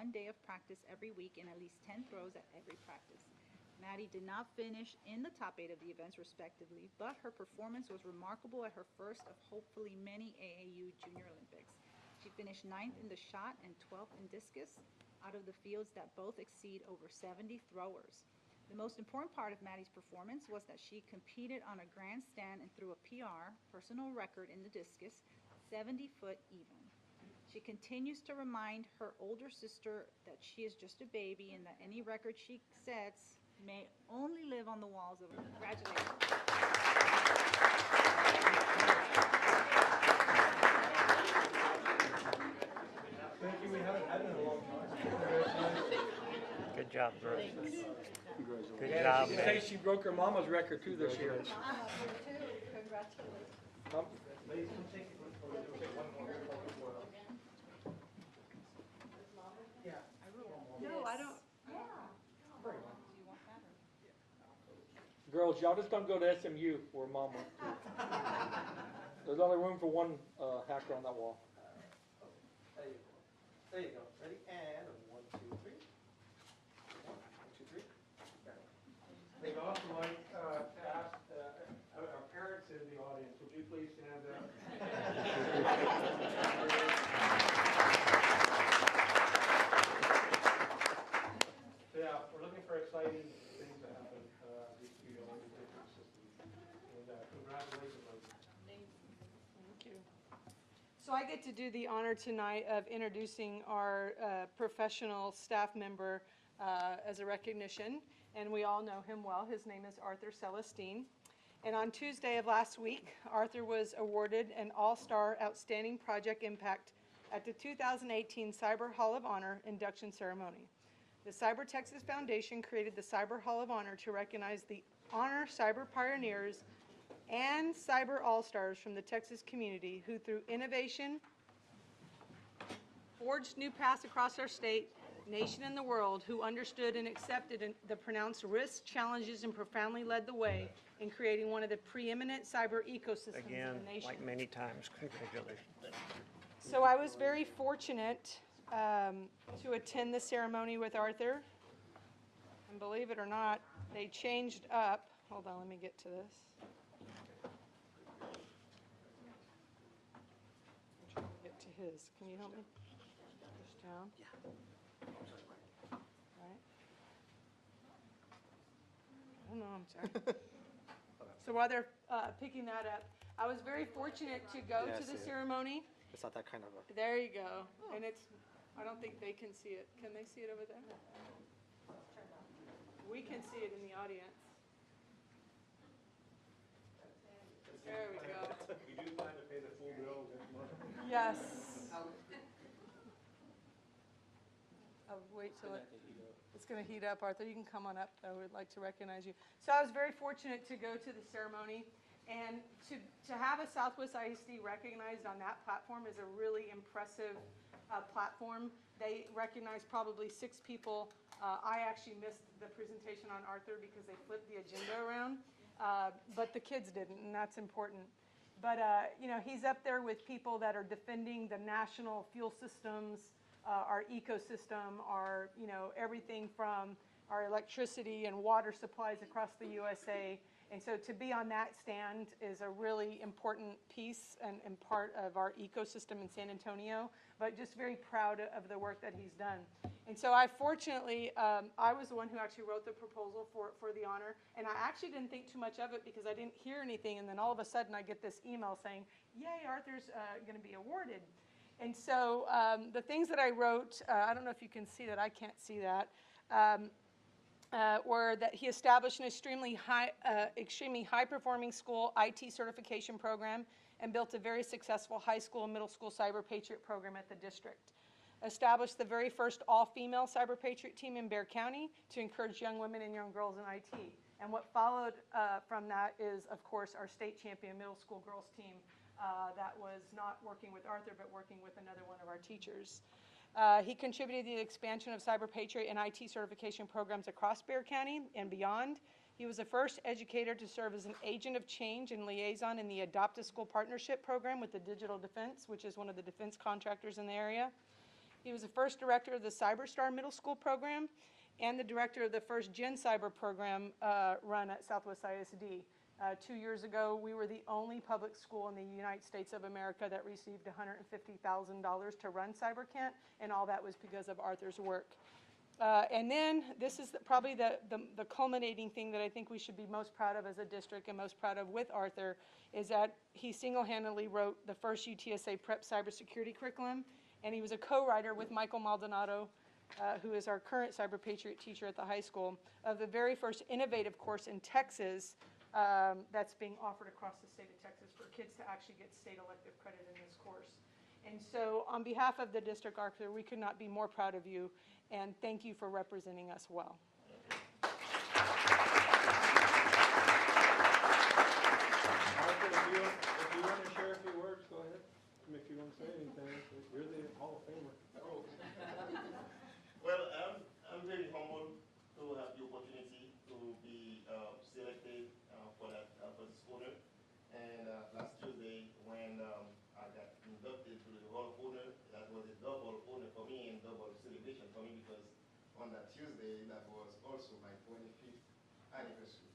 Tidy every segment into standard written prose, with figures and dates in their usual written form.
1 day of practice every week and at least 10 throws at every practice. Maddie did not finish in the top 8 of the events respectively, but her performance was remarkable at her first of hopefully many AAU Junior Olympics. She finished 9th in the shot and 12th in discus out of the fields that both exceed over 70 throwers. The most important part of Maddie's performance was that she competed on a grandstand and threw a PR, personal record in the discus, 70-foot even. She continues to remind her older sister that she is just a baby and that any record she sets may only live on the walls of her. Congratulations. Thank you. We haven't had it in a long time. Good job, girl. Good Yeah, job, she man. says she broke her mama's record too this year. No, I don't. Girls, y'all just don't go to SMU where mom went to. There's only room for one hacker on that wall. There you go. Ready? And 1, 2, 3. 1, 2, 3. They'd also like to ask our parents in the audience, would you please stand up? So yeah, we're looking for exciting things to happen this year on the district system. And congratulations on that. Thank you. So I get to do the honor tonight of introducing our professional staff member as a recognition, and we all know him well. His name is Arthur Celestine. And on Tuesday of last week, Arthur was awarded an All-Star Outstanding Project Impact at the 2018 Cyber Hall of Honor induction ceremony. The Cyber Texas Foundation created the Cyber Hall of Honor to recognize the honor cyber pioneers and cyber all-stars from the Texas community who, through innovation, forged new paths across our state, nation, and the world, who understood and accepted the pronounced risks, challenges, and profoundly led the way in creating one of the preeminent cyber ecosystems Again, in the nation. like many times, congratulations. So I was very fortunate to attend the ceremony with Arthur. And believe it or not, they changed up. Hold on, let me get to this. I'm trying to get to his. Can you help me? Push down. Yeah. Right. Oh no, I'm sorry. So while they're picking that up, I was very fortunate to go to the ceremony. It's not that kind of a... There you go. And it's, I don't think they can see it. Can they see it over there? We can see it in the audience. There we go. We do plan to pay the full bill this month. Yes. I'll wait till it's going to heat up. Arthur, you can come on up. I would like to recognize you. So I was very fortunate to go to the ceremony. And to have a Southwest ISD recognized on that platform is a really impressive platform. They recognized probably 6 people. I actually missed the presentation on Arthur because they flipped the agenda around, but the kids didn't, and that's important. But you know, he's up there with people that are defending the national fuel systems, our ecosystem, our, you know, everything from our electricity and water supplies across the USA. And so to be on that stand is a really important piece and part of our ecosystem in San Antonio, but just very proud of the work that he's done. And so I fortunately, I was the one who actually wrote the proposal for the honor, and I actually didn't think too much of it because I didn't hear anything, and then all of a sudden I get this email saying, yay, Arthur's going to be awarded. And so the things that I wrote, I don't know if you can see that, I can't see that, were that he established an extremely high-performing school IT certification program and built a very successful high school and middle school Cyber Patriot program at the district. Established the very first all-female Cyber Patriot team in Bexar County to encourage young women and young girls in IT. And what followed from that is, of course, our state champion middle school girls team that was not working with Arthur, but working with another one of our teachers. He contributed to the expansion of Cyber Patriot and IT certification programs across Bexar County and beyond. He was the first educator to serve as an agent of change and liaison in the Adopt a School Partnership program with the Digital Defense, which is one of the defense contractors in the area. He was the first director of the CyberStar Middle School program and the director of the first Gen Cyber program run at Southwest ISD. 2 years ago, we were the only public school in the United States of America that received $150,000 to run CyberCant, and all that was because of Arthur's work. And then this is probably the culminating thing that I think we should be most proud of as a district and most proud of with Arthur is that he single-handedly wrote the first UTSA Prep cybersecurity curriculum, and he was a co-writer with Michael Maldonado, who is our current Cyber Patriot teacher at the high school, of the very first innovative course in Texas that's being offered across the state of Texas for kids to actually get state elective credit in this course. And so on behalf of the district, Arthur, we could not be more proud of you, and thank you for representing us well. Arthur, if you want to share a few words, go ahead. If you want to say anything, you're the Hall of Famer. Well, I'm very humbled to have the opportunity to be selected for this honor. And last Tuesday, when I got inducted to the Hall of Honor, that was a double honor for me and double celebration for me because on that Tuesday, that was also my 25th anniversary.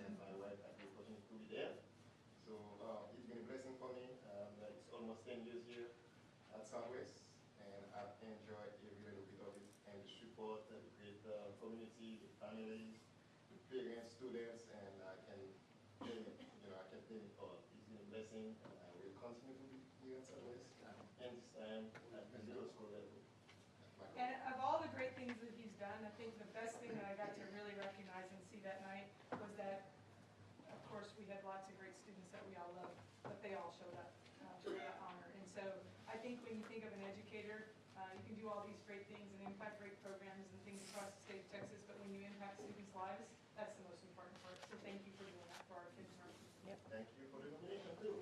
And my wife had the opportunity to be there. So it's been a blessing for me. It's almost 10 years here at Southwest, and I've enjoyed every little bit of it. And the support, the great community, the families, the parents, students, and I can pay it all. It's been a blessing, and I will continue to be here at Southwest, and this time at the middle school level. And of all the great things that he's done, I think the best thing that I got to really recognize and see that night was that, of course, we had lots of great students that we all love, but they all showed up for that honor. And so I think when you think of an educator, you can do all these great things and impact great programs and things across the state of Texas, but when you impact students' lives, that's the most important part. So thank you for doing that for our kids and our students. Yep. Thank you for the nomination, too.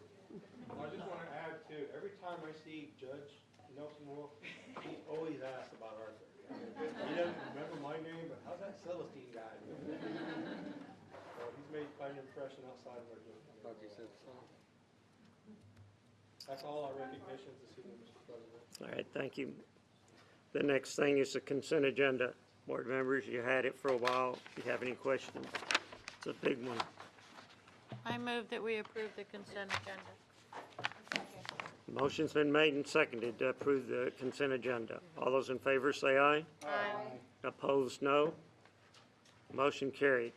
I just want to add, too, every time I see Judge Nelson Wolf, he always asks about Arthur. He doesn't remember my name, but how's that Celestine guy doing? So he's made quite an impression outside of our district. That's all our recognitions this evening, Mr. President. All right, thank you. The next thing is the consent agenda. Board members, you had it for a while. If you have any questions, it's a big one. I move that we approve the consent agenda. Motion's been made and seconded to approve the consent agenda. All those in favor say aye. Aye. Opposed, no. Motion carried.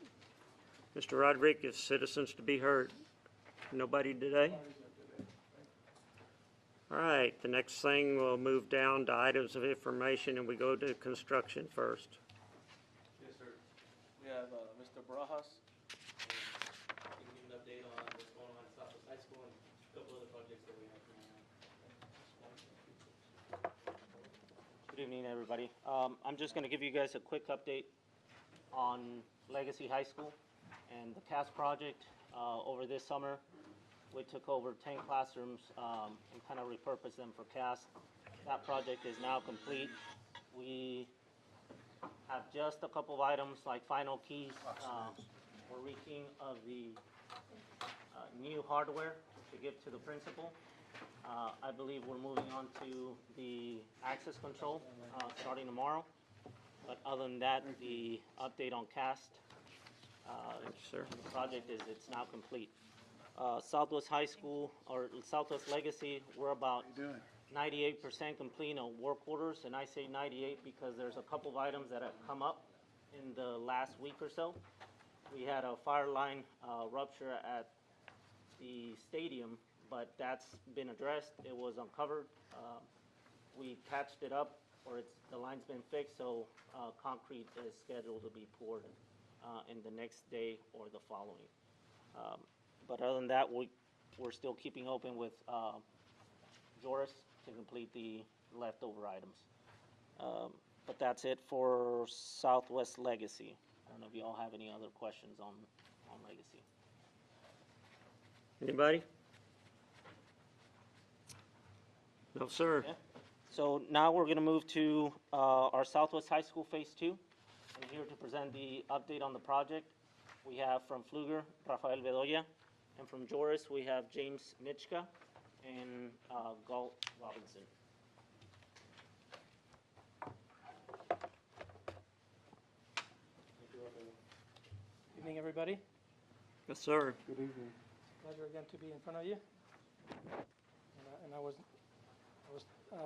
Mr. Rodriguez, citizens to be heard. Nobody today? All right, the next thing, we'll move down to items of information, and we go to construction first. Yes, sir. We have Mr. Barajas. He can give an update on what's going on at Southwest High School and a couple other projects that we have going on. Good evening, everybody. I'm just going to give you guys a quick update on Legacy High School and the CAS project. Over this summer, we took over 10 classrooms and kind of repurposed them for CAS. That project is now complete. We have just a couple of items like final keys for reaching of the new hardware to give to the principal. I believe we're moving on to the access control starting tomorrow. But other than that, the update on CAST, the project is it's now complete. Southwest High School, or Southwest Legacy, we're about 98% complete on work orders, and I say 98 because there's a couple of items that have come up in the last week or so. We had a fire line rupture at the stadium, but that's been addressed. It was uncovered. We patched it up, or the line's been fixed, so concrete is scheduled to be poured in the next day or the following. But other than that, we're still keeping open with Joris to complete the leftover items. But that's it for Southwest Legacy. I don't know if you all have any other questions on Legacy. Anybody? No, sir. Yeah. So now we're going to move to our Southwest High School Phase 2. And here to present the update on the project, we have from Pfluger, Rafael Bedoya, and from Joris, we have James Nitschka and Galt Robinson. Evening, everybody. Yes, sir. Good evening. Pleasure again to be in front of you. And I was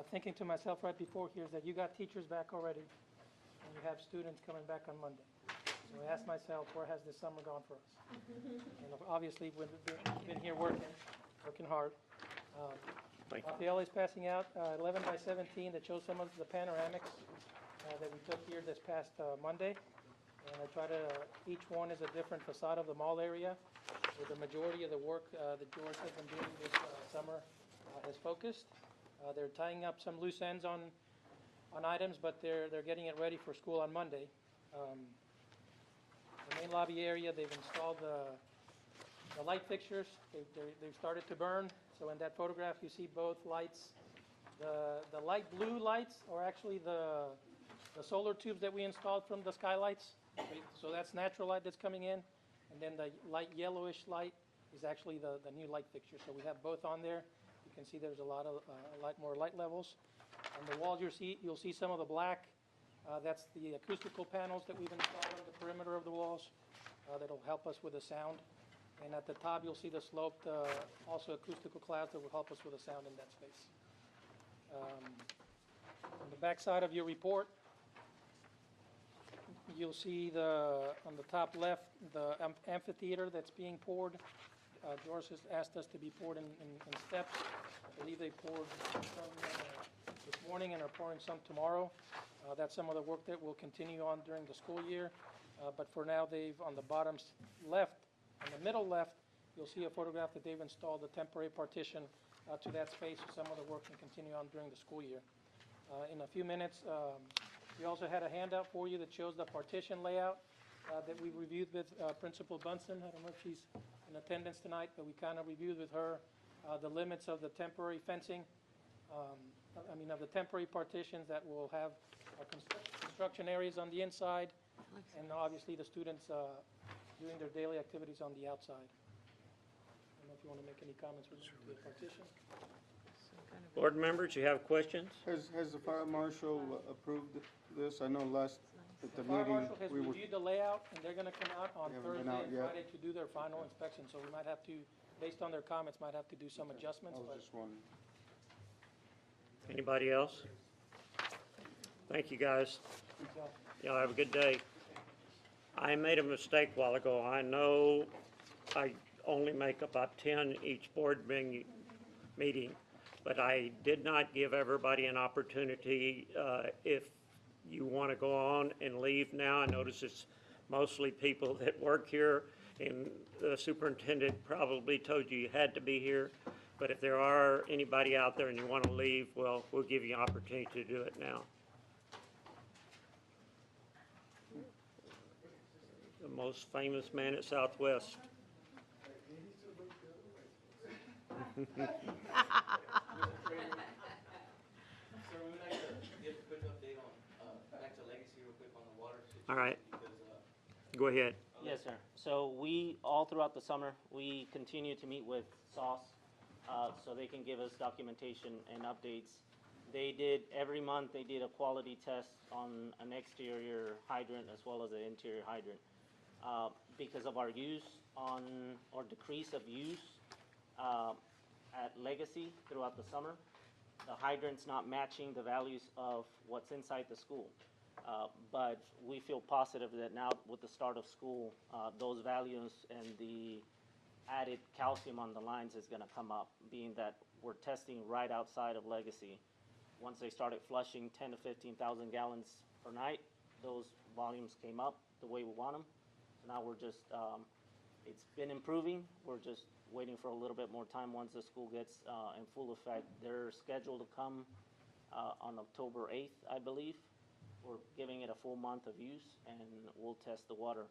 thinking to myself right before here is that you got teachers back already, and you have students coming back on Monday. So I asked myself, where has this summer gone for us? And obviously, we've been here working hard. Thank you. Rafael is passing out 11 by 17 that shows some of the panoramics that we took here this past Monday. And I try to, each one is a different facade of the mall area, where the majority of the work that George has been doing this summer has focused. They're tying up some loose ends on items, but they're getting it ready for school on Monday. The main lobby area, they've installed the light fixtures. They've started to burn. So in that photograph, you see both lights. The light blue lights are actually the solar tubes that we installed from the skylights. So that's natural light that's coming in. And then the light yellowish light is actually the new light fixture. So we have both on there. You can see there's a lot of more light levels. On the walls, you'll see some of the black. That's the acoustical panels that we've installed on the perimeter of the walls. That'll help us with the sound. And at the top, you'll see the sloped, also acoustical clouds that will help us with the sound in that space. On the back side of your report, you'll see on the top left, the amphitheater that's being poured. George has asked us to be poured in steps. I believe they poured some this morning and are pouring some tomorrow. That's some of the work that will continue on during the school year. But for now, on the bottom left, on the middle left, you'll see a photograph that they've installed a temporary partition to that space, so some of the work can continue on during the school year. In a few minutes, we also had a handout for you that shows the partition layout that we reviewed with Principal Bunsen. I don't know if she's in attendance tonight, but we kind of reviewed with her the limits of the temporary fencing, of the temporary partitions that will have construction areas on the inside, and obviously the students doing their daily activities on the outside. I don't know if you want to make any comments related to the partition. Board members, you have questions? Has the fire marshal approved this? I know last at the Fire meeting, marshal has we were, reviewed the layout, and they're going to come out on They haven't Thursday been out and yet. Friday to do their final inspection, so we might have to, based on their comments, might have to do some I adjustments, was but just wondering. Anybody else? Thank you, guys. uh, Y'all have a good day. I made a mistake a while ago. I know I only make about 10 each board meeting, but I did not give everybody an opportunity. If you want to go on and leave now, I notice it's mostly people that work here, and the superintendent probably told you you had to be here. But if there are anybody out there and you want to leave, well, we'll give you an opportunity to do it now. The most famous man at Southwest. Sir, we would like to give a quick update on, back to Legacy real quick on the water situation. All right. Because, Go ahead. Yes, sir. So we, all throughout the summer, we continue to meet with SOS so they can give us documentation and updates. They did, every month, they did a quality test on an exterior hydrant as well as an interior hydrant. Because of our use or decrease of use at Legacy throughout the summer, the hydrant's not matching the values of what's inside the school. But we feel positive that now with the start of school, those values and the added calcium on the lines is going to come up, being that we're testing right outside of Legacy. Once they started flushing 10 to 15,000 gallons per night, those volumes came up the way we want them. So now we're just, it's been improving. We're just waiting for a little bit more time once the school gets in full effect. They're scheduled to come on October 8th, I believe. We're giving it a full month of use, and we'll test the water.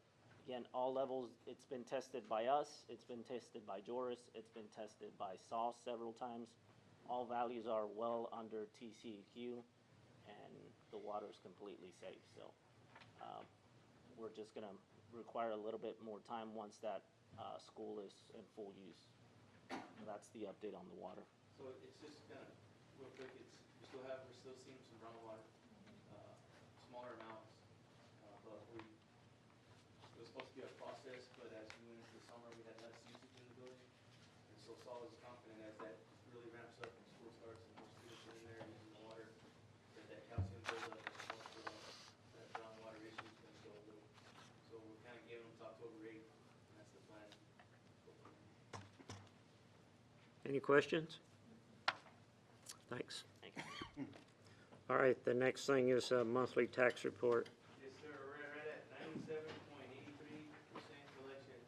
Again, all levels, it's been tested by us, it's been tested by Joris, it's been tested by SOS several times. All values are well under TCEQ, and the water is completely safe. So we're just going to require a little bit more time once that school is in full use. That's the update on the water. So it's just kind of, real quick, we're still seeing some groundwater, smaller amounts, but it was supposed to be a process so Saul is confident as that really ramps up and school starts and more students are in there and using the water, that calcium buildup and most of that groundwater issue is going to go away. So we're kind of giving them to October 8th, and that's the plan. Any questions? Thanks. All right, the next thing is a monthly tax report. Yes, sir, we're right at 97.83% collection,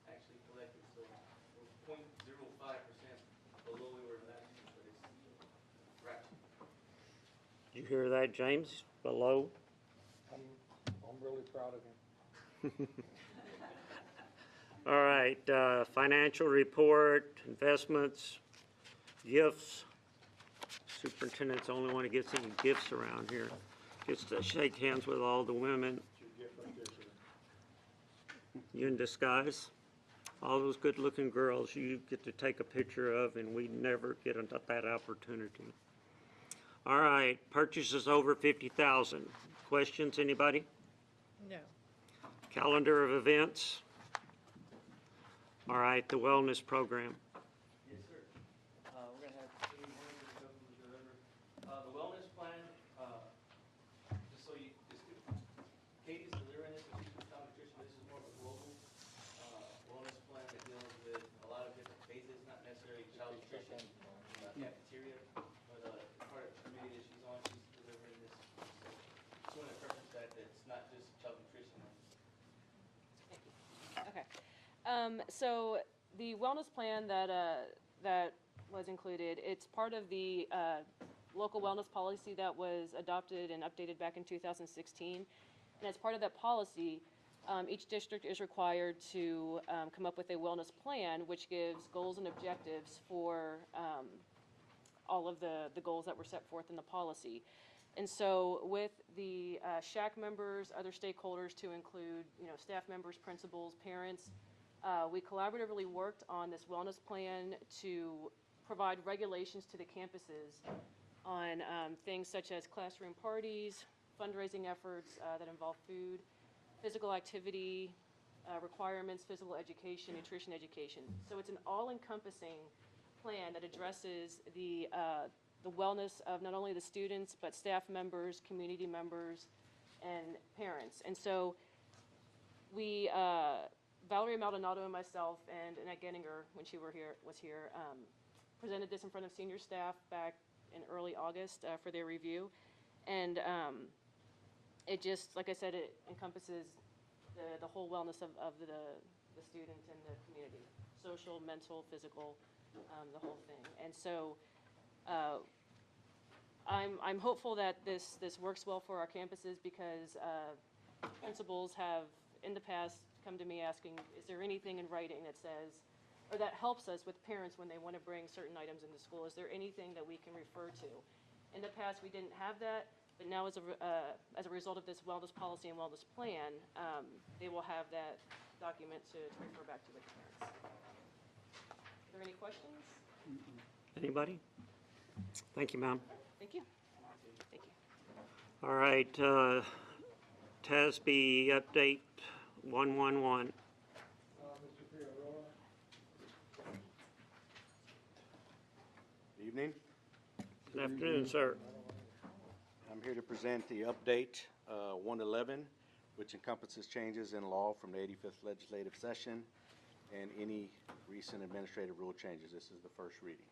actually collected, so we're 0.05% below we were last year, but it's a fraction. Did you hear that, James? Below? I'm really proud of him. All right, financial report, investments, gifts. Superintendent's the only one who gets any gifts around here. Gets to shake hands with all the women. You in disguise? All those good-looking girls you get to take a picture of, and we never get that opportunity. All right, purchases over $50,000. Questions, anybody? No. Calendar of events. All right, the wellness program. Yes, sir. We're going to have Katie Horner come and deliver. The wellness plan, just so you, Katie's delivering this, but she's from Town Nutrition. This is more of a global wellness plan that deals with a lot of different phases, not necessarily child nutrition, cafeteria, but part of the committee that she's on, she's delivering this. So just want to preference that it's not just child nutrition. Okay. So the wellness plan that was included, it's part of the local wellness policy that was adopted and updated back in 2016. And as part of that policy, each district is required to come up with a wellness plan, which gives goals and objectives for all of the goals that were set forth in the policy. And so with the SHAC members, other stakeholders to include, staff members, principals, parents, we collaboratively worked on this wellness plan to provide regulations to the campuses on things such as classroom parties, fundraising efforts that involve food, physical activity requirements, physical education, nutrition education. So it's an all-encompassing plan that addresses the wellness of not only the students, but staff members, community members, and parents. And so we, Valerie Maldonado and myself, and Annette Genninger, when she was here, presented this in front of senior staff back in early August for their review. And it just, like I said, it encompasses the whole wellness of the student and the community. Social, mental, physical, the whole thing. And so I'm hopeful that this works well for our campuses, because principals have in the past come to me asking, is there anything in writing that says, or that helps us with parents when they want to bring certain items into school? Is there anything that we can refer to? In the past, we didn't have that, but now as a result of this wellness policy and wellness plan, they will have that document to refer back to with the parents. Are there any questions? Anybody? Thank you, ma'am. Thank you. Thank you. All right, TASB update 111. Good evening. Good afternoon, sir. I'm here to present the update 111, which encompasses changes in law from the 85th legislative session and any recent administrative rule changes. This is the first reading.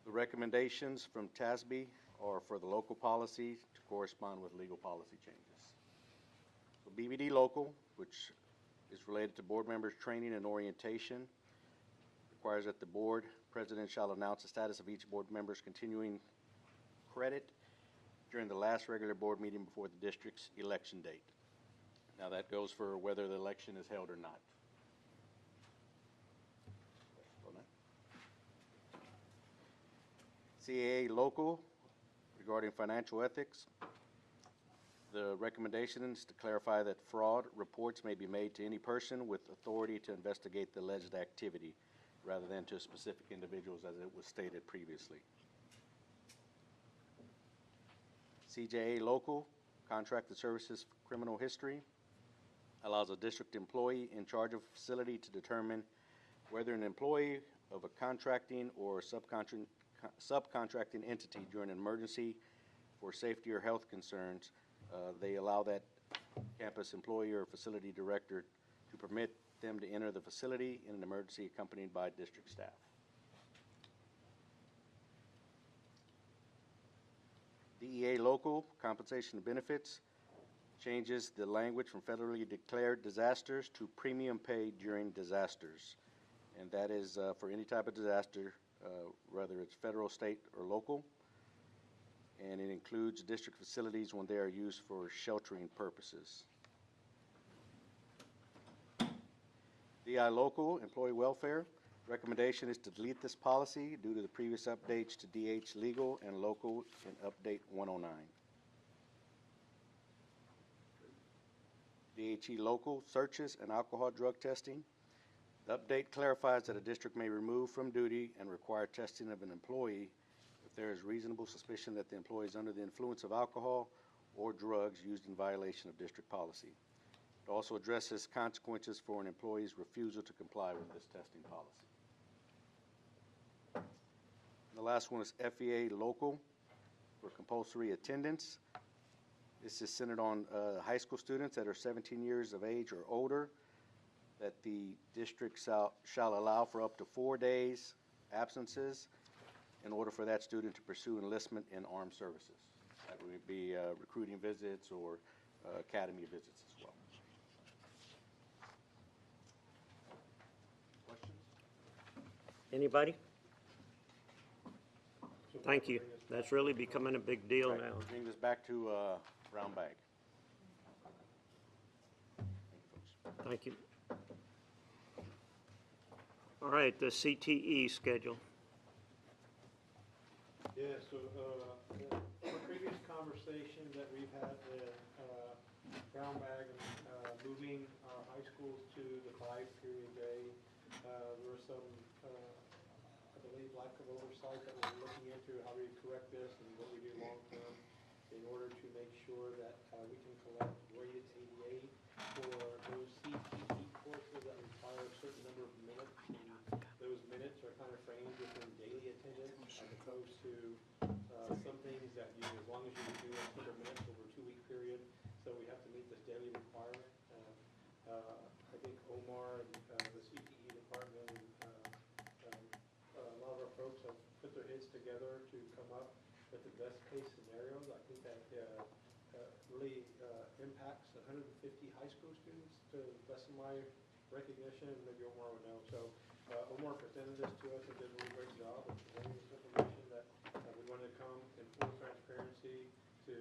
The recommendations from TASB are for the local policy to correspond with legal policy changes. So BBD local, which is related to board members' training and orientation, requires that the board president shall announce the status of each board member's continuing credit during the last regular board meeting before the district's election date. Now that goes for whether the election is held or not. CAA local, regarding financial ethics, the recommendation is to clarify that fraud reports may be made to any person with authority to investigate the alleged activity, rather than to specific individuals as it was stated previously. CJA local, contracted services for criminal history. allows a district employee in charge of a facility to determine whether an employee of a contracting or subcontracting entity during an emergency for safety or health concerns, they allow that campus employee or facility director to permit them to enter the facility in an emergency accompanied by district staff. DEA local compensation and benefits changes the language from federally declared disasters to premium pay during disasters. And that is for any type of disaster, whether it's federal, state, or local. And it includes district facilities when they are used for sheltering purposes. DI local, employee welfare. Recommendation is to delete this policy due to the previous updates to DH legal and local in update 109. DHE local, searches and alcohol drug testing. The update clarifies that a district may remove from duty and require testing of an employee if there is reasonable suspicion that the employee is under the influence of alcohol or drugs used in violation of district policy. It also addresses consequences for an employee's refusal to comply with this testing policy. And the last one is FEA local for compulsory attendance. This is centered on high school students that are 17 years of age or older, that the district shall allow for up to 4 days absences in order for that student to pursue enlistment in armed services. That would be recruiting visits or academy visits as well. Questions? Anybody? Thank you. That's really becoming a big deal Right. now. Bring this back to brown bag. Thank you. All right, the CTE schedule. Yeah, so, the previous conversation that we've had with, Brown Bag and, moving our high schools to the 5-period day, there was some, I believe, lack of oversight that we're looking into, how we correct this and what we do long-term in order to make sure that, we can collect weighted ADA for those CTE courses that require a certain number of minutes. And those minutes are kind of framed within daily attendance as opposed to some things that you, as long as you do a number of minutes over a 2-week period, so we have to meet this daily requirement. I think Omar and the CTE department, a lot of our folks have put their heads together to come up with the best case scenarios. I think that really impacts 150 high school students to the best of my recognition, and maybe Omar would know. So Omar presented this to us and did a really great job of presenting this information that we wanted to come in full transparency to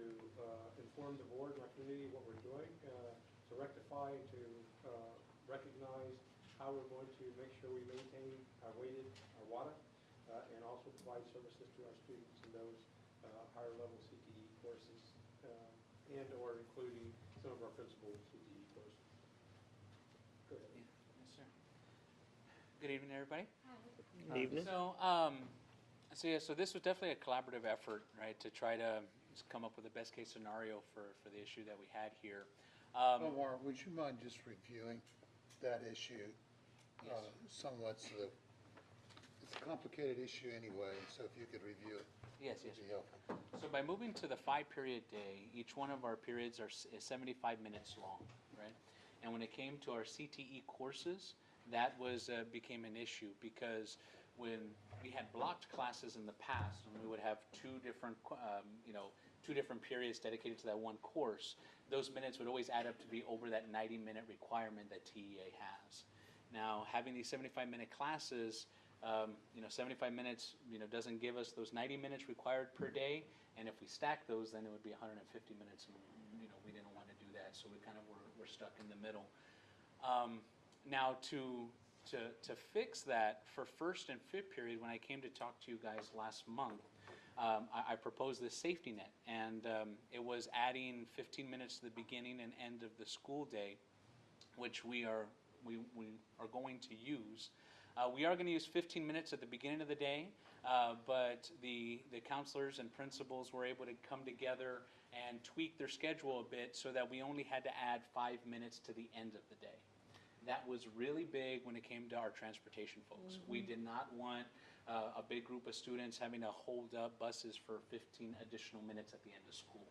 inform the board and our community what we're doing, to rectify, to recognize how we're going to make sure we maintain our WADA, and also provide services to our students in those higher level CTE courses, and or including some of our principal CTE courses. Go ahead. Yes, sir. Good evening, everybody. Good evening. So this was definitely a collaborative effort, right, to try to just come up with the best case scenario for the issue that we had here. Omar, would you mind just reviewing that issue somewhat? So that it's a complicated issue anyway, so if you could review it. Yes. It'd be helpful. So by moving to the 5-period day, each one of our periods is 75 minutes long, right? And when it came to our CTE courses, that became an issue because when we had blocked classes in the past, and we would have two different periods dedicated to that one course, those minutes would always add up to be over that 90-minute requirement that TEA has. Now, having these 75-minute classes, 75 minutes, doesn't give us those 90 minutes required per day, and if we stack those, then it would be 150 minutes, and we didn't want to do that, so we kind of were stuck in the middle. Now, to fix that for 1st and 5th period, when I came to talk to you guys last month, I proposed this safety net, and it was adding 15 minutes to the beginning and end of the school day, which we are going to use. We are going to use 15 minutes at the beginning of the day, but the counselors and principals were able to come together and tweak their schedule a bit so that we only had to add 5 minutes to the end of the day. That was really big when it came to our transportation folks. We did not want a big group of students having to hold up buses for 15 additional minutes at the end of school.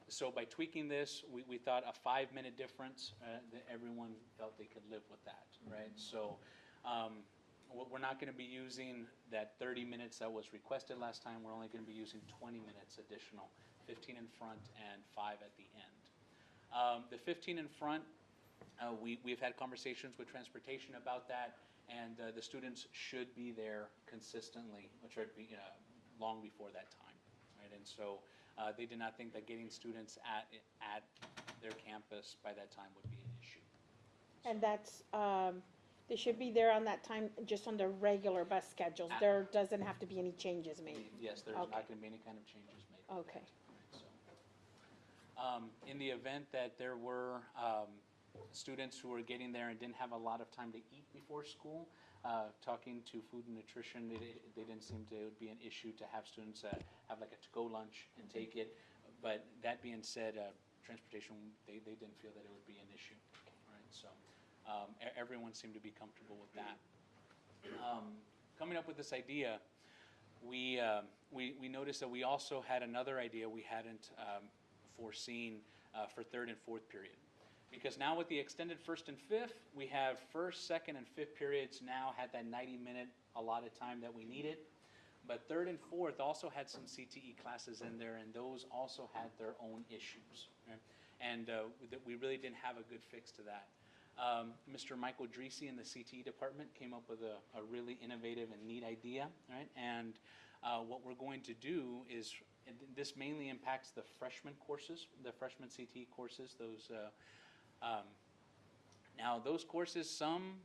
So by tweaking this, we thought a 5-minute difference, that everyone felt they could live with that, right? So we're not going to be using that 30 minutes that was requested last time. We're only going to be using 20 minutes additional, 15 in front and 5 at the end. The 15 in front, we've had conversations with transportation about that, and the students should be there consistently, which would be long before that time, right? And so they did not think that getting students at their campus by that time would be an issue. And that's, they should be there on that time, just on the regular bus schedules. There doesn't have to be any changes made. Yes, there's Okay. not going to be any kind of changes made. Okay. So, in the event that there were students who were getting there and didn't have a lot of time to eat before school, talking to food and nutrition, they didn't seem to, it would be an issue to have students have like a to-go lunch and take it. But that being said, transportation, they didn't feel that it would be an issue, right? So everyone seemed to be comfortable with that. Coming up with this idea, we noticed that we also had another idea we hadn't foreseen for third and fourth period. Because now with the extended first and fifth, we have first, second, and fifth periods now had that 90-minute allotted time that we needed. But third and fourth also had some CTE classes in there, and those also had their own issues, right? And we really didn't have a good fix to that. Mr. Michael Dreesy in the CTE department came up with a really innovative and neat idea, right? And what we're going to do is, and this mainly impacts the freshman courses, the freshman CTE courses, those now those courses, some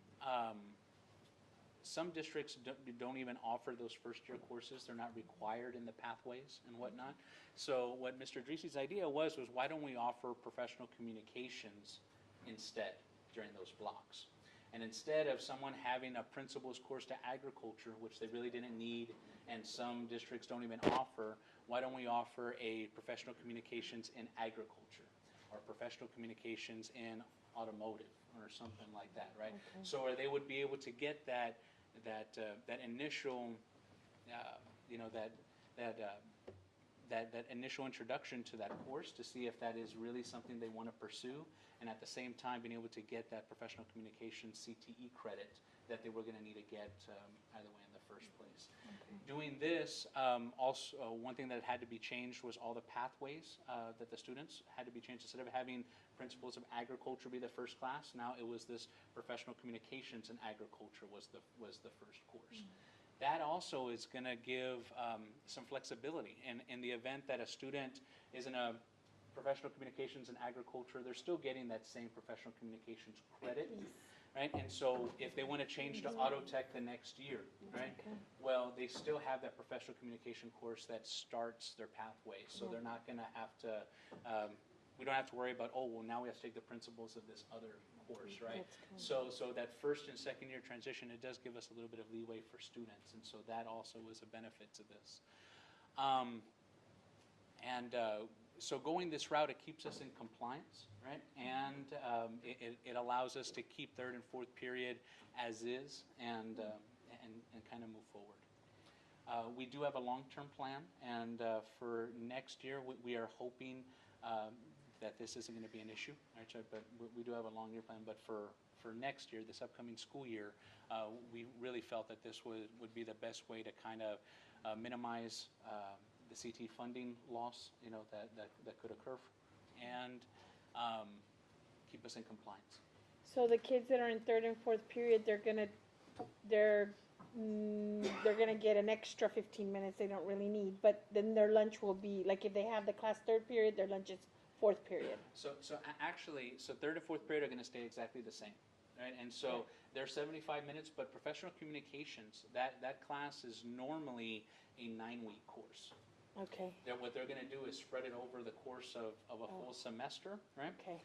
districts don't even offer those first-year courses. They're not required in the pathways and whatnot. So what Mr. Dreesy's idea was why don't we offer professional communications instead during those blocks? And instead of someone having a principal's course to agriculture, which they really didn't need, and some districts don't even offer, why don't we offer a professional communications in agriculture, or professional communications in automotive, or something like that, right? Okay. So where they would be able to get that initial, that initial introduction to that course to see if that is really something they want to pursue, and at the same time being able to get that professional communications CTE credit that they were going to need to get either way in the first place. Okay. Doing this, also one thing that had to be changed was all the pathways that the students had to be changed. Instead of having principles of agriculture be the first class, now it was this professional communications in agriculture was the first course. That also is going to give some flexibility. In the event that a student is in a professional communications in agriculture, they're still getting that same professional communications credit. Right? And so if they want to change to auto tech the next year, right? Okay. Well, they still have that professional communication course that starts their pathway. So they're not going to have to, we don't have to worry about, oh, well, now we have to take the principles of this other course, right? So that first and second year transition, it does give us a little bit of leeway for students. And so that also is a benefit to this. So going this route, it keeps us in compliance, right? And it allows us to keep third and fourth period as is and kind of move forward. We do have a long-term plan, and for next year, we are hoping that this isn't going to be an issue, right? But we do have a long-year plan. But for next year, this upcoming school year, we really felt that this would be the best way to kind of minimize the CT funding loss, that could occur, and keep us in compliance. So the kids that are in third and fourth period, they're gonna get an extra 15 minutes they don't really need, but then their lunch will be, like if they have the class third period, their lunch is fourth period. So actually, third and fourth period are going to stay exactly the same, right? And so they're 75 minutes, but professional communications, that class is normally a 9-week course. Okay. What they're going to do is spread it over the course of a full semester, right? Okay.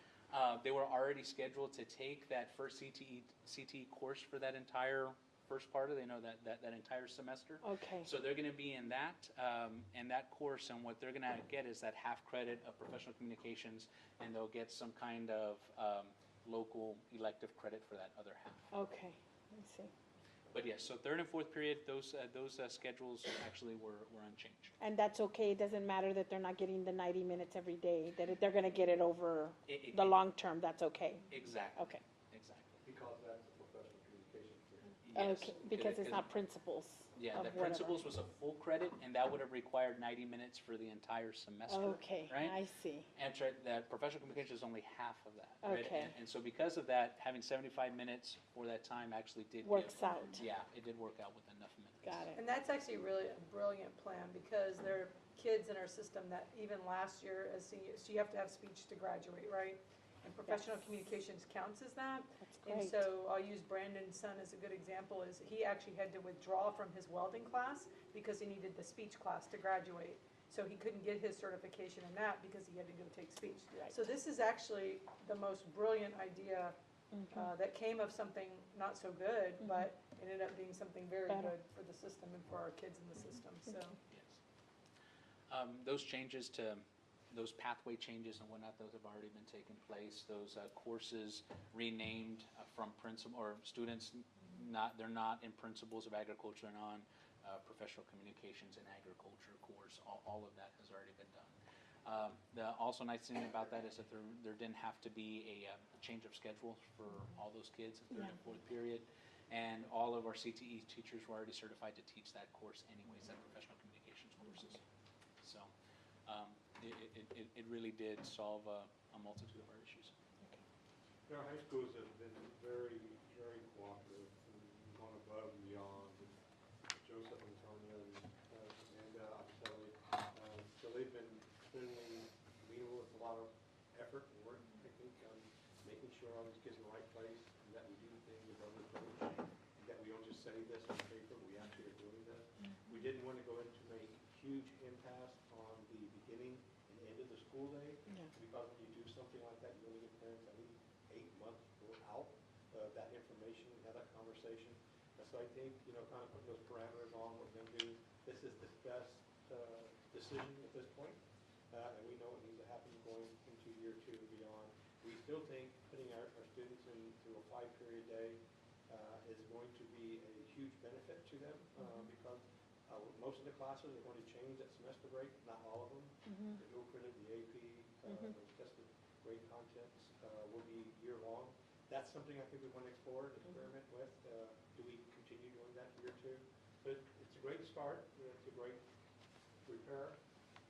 They were already scheduled to take that first CTE course for that entire first part of, that entire semester. Okay. So they're gonna be in that course, and what they're gonna get is that half credit of professional communications, and they'll get some kind of, local elective credit for that other half. Okay, I see. But yes, so third and fourth period, those schedules actually were unchanged. And that's okay, it doesn't matter that they're not getting the 90 minutes every day, that they're gonna get it over the long term, that's okay? Exactly. Okay. Exactly. Because that's a professional communications period. Yes. Okay, because it's not principals Yeah, of the whatever. principals was a full credit, and that would have required 90 minutes for the entire semester. Okay, right? I see. And that professional communication is only half of that. Right? Okay. And so because of that, having 75 minutes for that time actually did Works out. Yeah, it did work out with enough minutes. Got it. And that's actually really a brilliant plan, because there are kids in our system that even last year as seniors, so you have to have speech to graduate, right? And professional Yes. communications counts as that. That's And great. so I'll use Brandon's son as a good example, is he actually had to withdraw from his welding class because he needed the speech class to graduate. So he couldn't get his certification in that because he had to go take speech. Right. So this is actually the most brilliant idea that came of something not so good, but ended up being something very Better. good for the system and for our kids in the system, so. Yes. Those changes to, those pathway changes and whatnot, those have already been taking place. Those courses renamed from principal, or students they're not in principles of agriculture and on professional communications and agriculture course. All of that has already been done. The also nice thing about that is that there didn't have to be a change of schedule for all those kids in third and fourth period. And all of our CTE teachers were already certified to teach that course anyways, that professional communications courses. So it really did solve a multitude of our issues. Our high schools have been very, very cooperative and gone above and beyond. And Joseph and Tanya and Amanda, obviously, so they've been spending, meeting with a lot of effort and work, I think, on making sure all these kids in the right place, and that we do things above reproach, and that we don't just say this on paper, we actually are doing this. We didn't want to go into make huge impasse on the beginning and end of the school day, because when you do something like that, you only get parents at least 8 months out of that information and have that conversation. And so I think, kind of putting those parameters on what we're going to do, this is the best decision at this point. And we know it needs to happen going into year 2 and beyond. We still think putting our students into a 5-period day is going to be a huge benefit to them because most of the classes are going to change at semester break, not all of them. The dual credit, the AP, the tested grade contents will be year-long. That's something I think we want to explore and experiment with. Do we continue doing that year 2? But it's a great start. It's a great repair.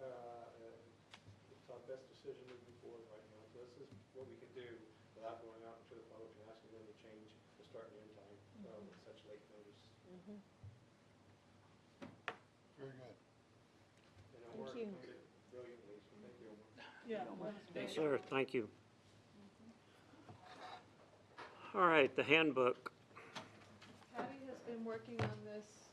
It's our best decision moving forward right now. So this is what we can do without going out into the public and asking them to change the start and end time with such late notice. Very good. And Omar explained it brilliantly, so thank you, Omar. Yes, sir, thank you. All right, the handbook. Patty has been working on this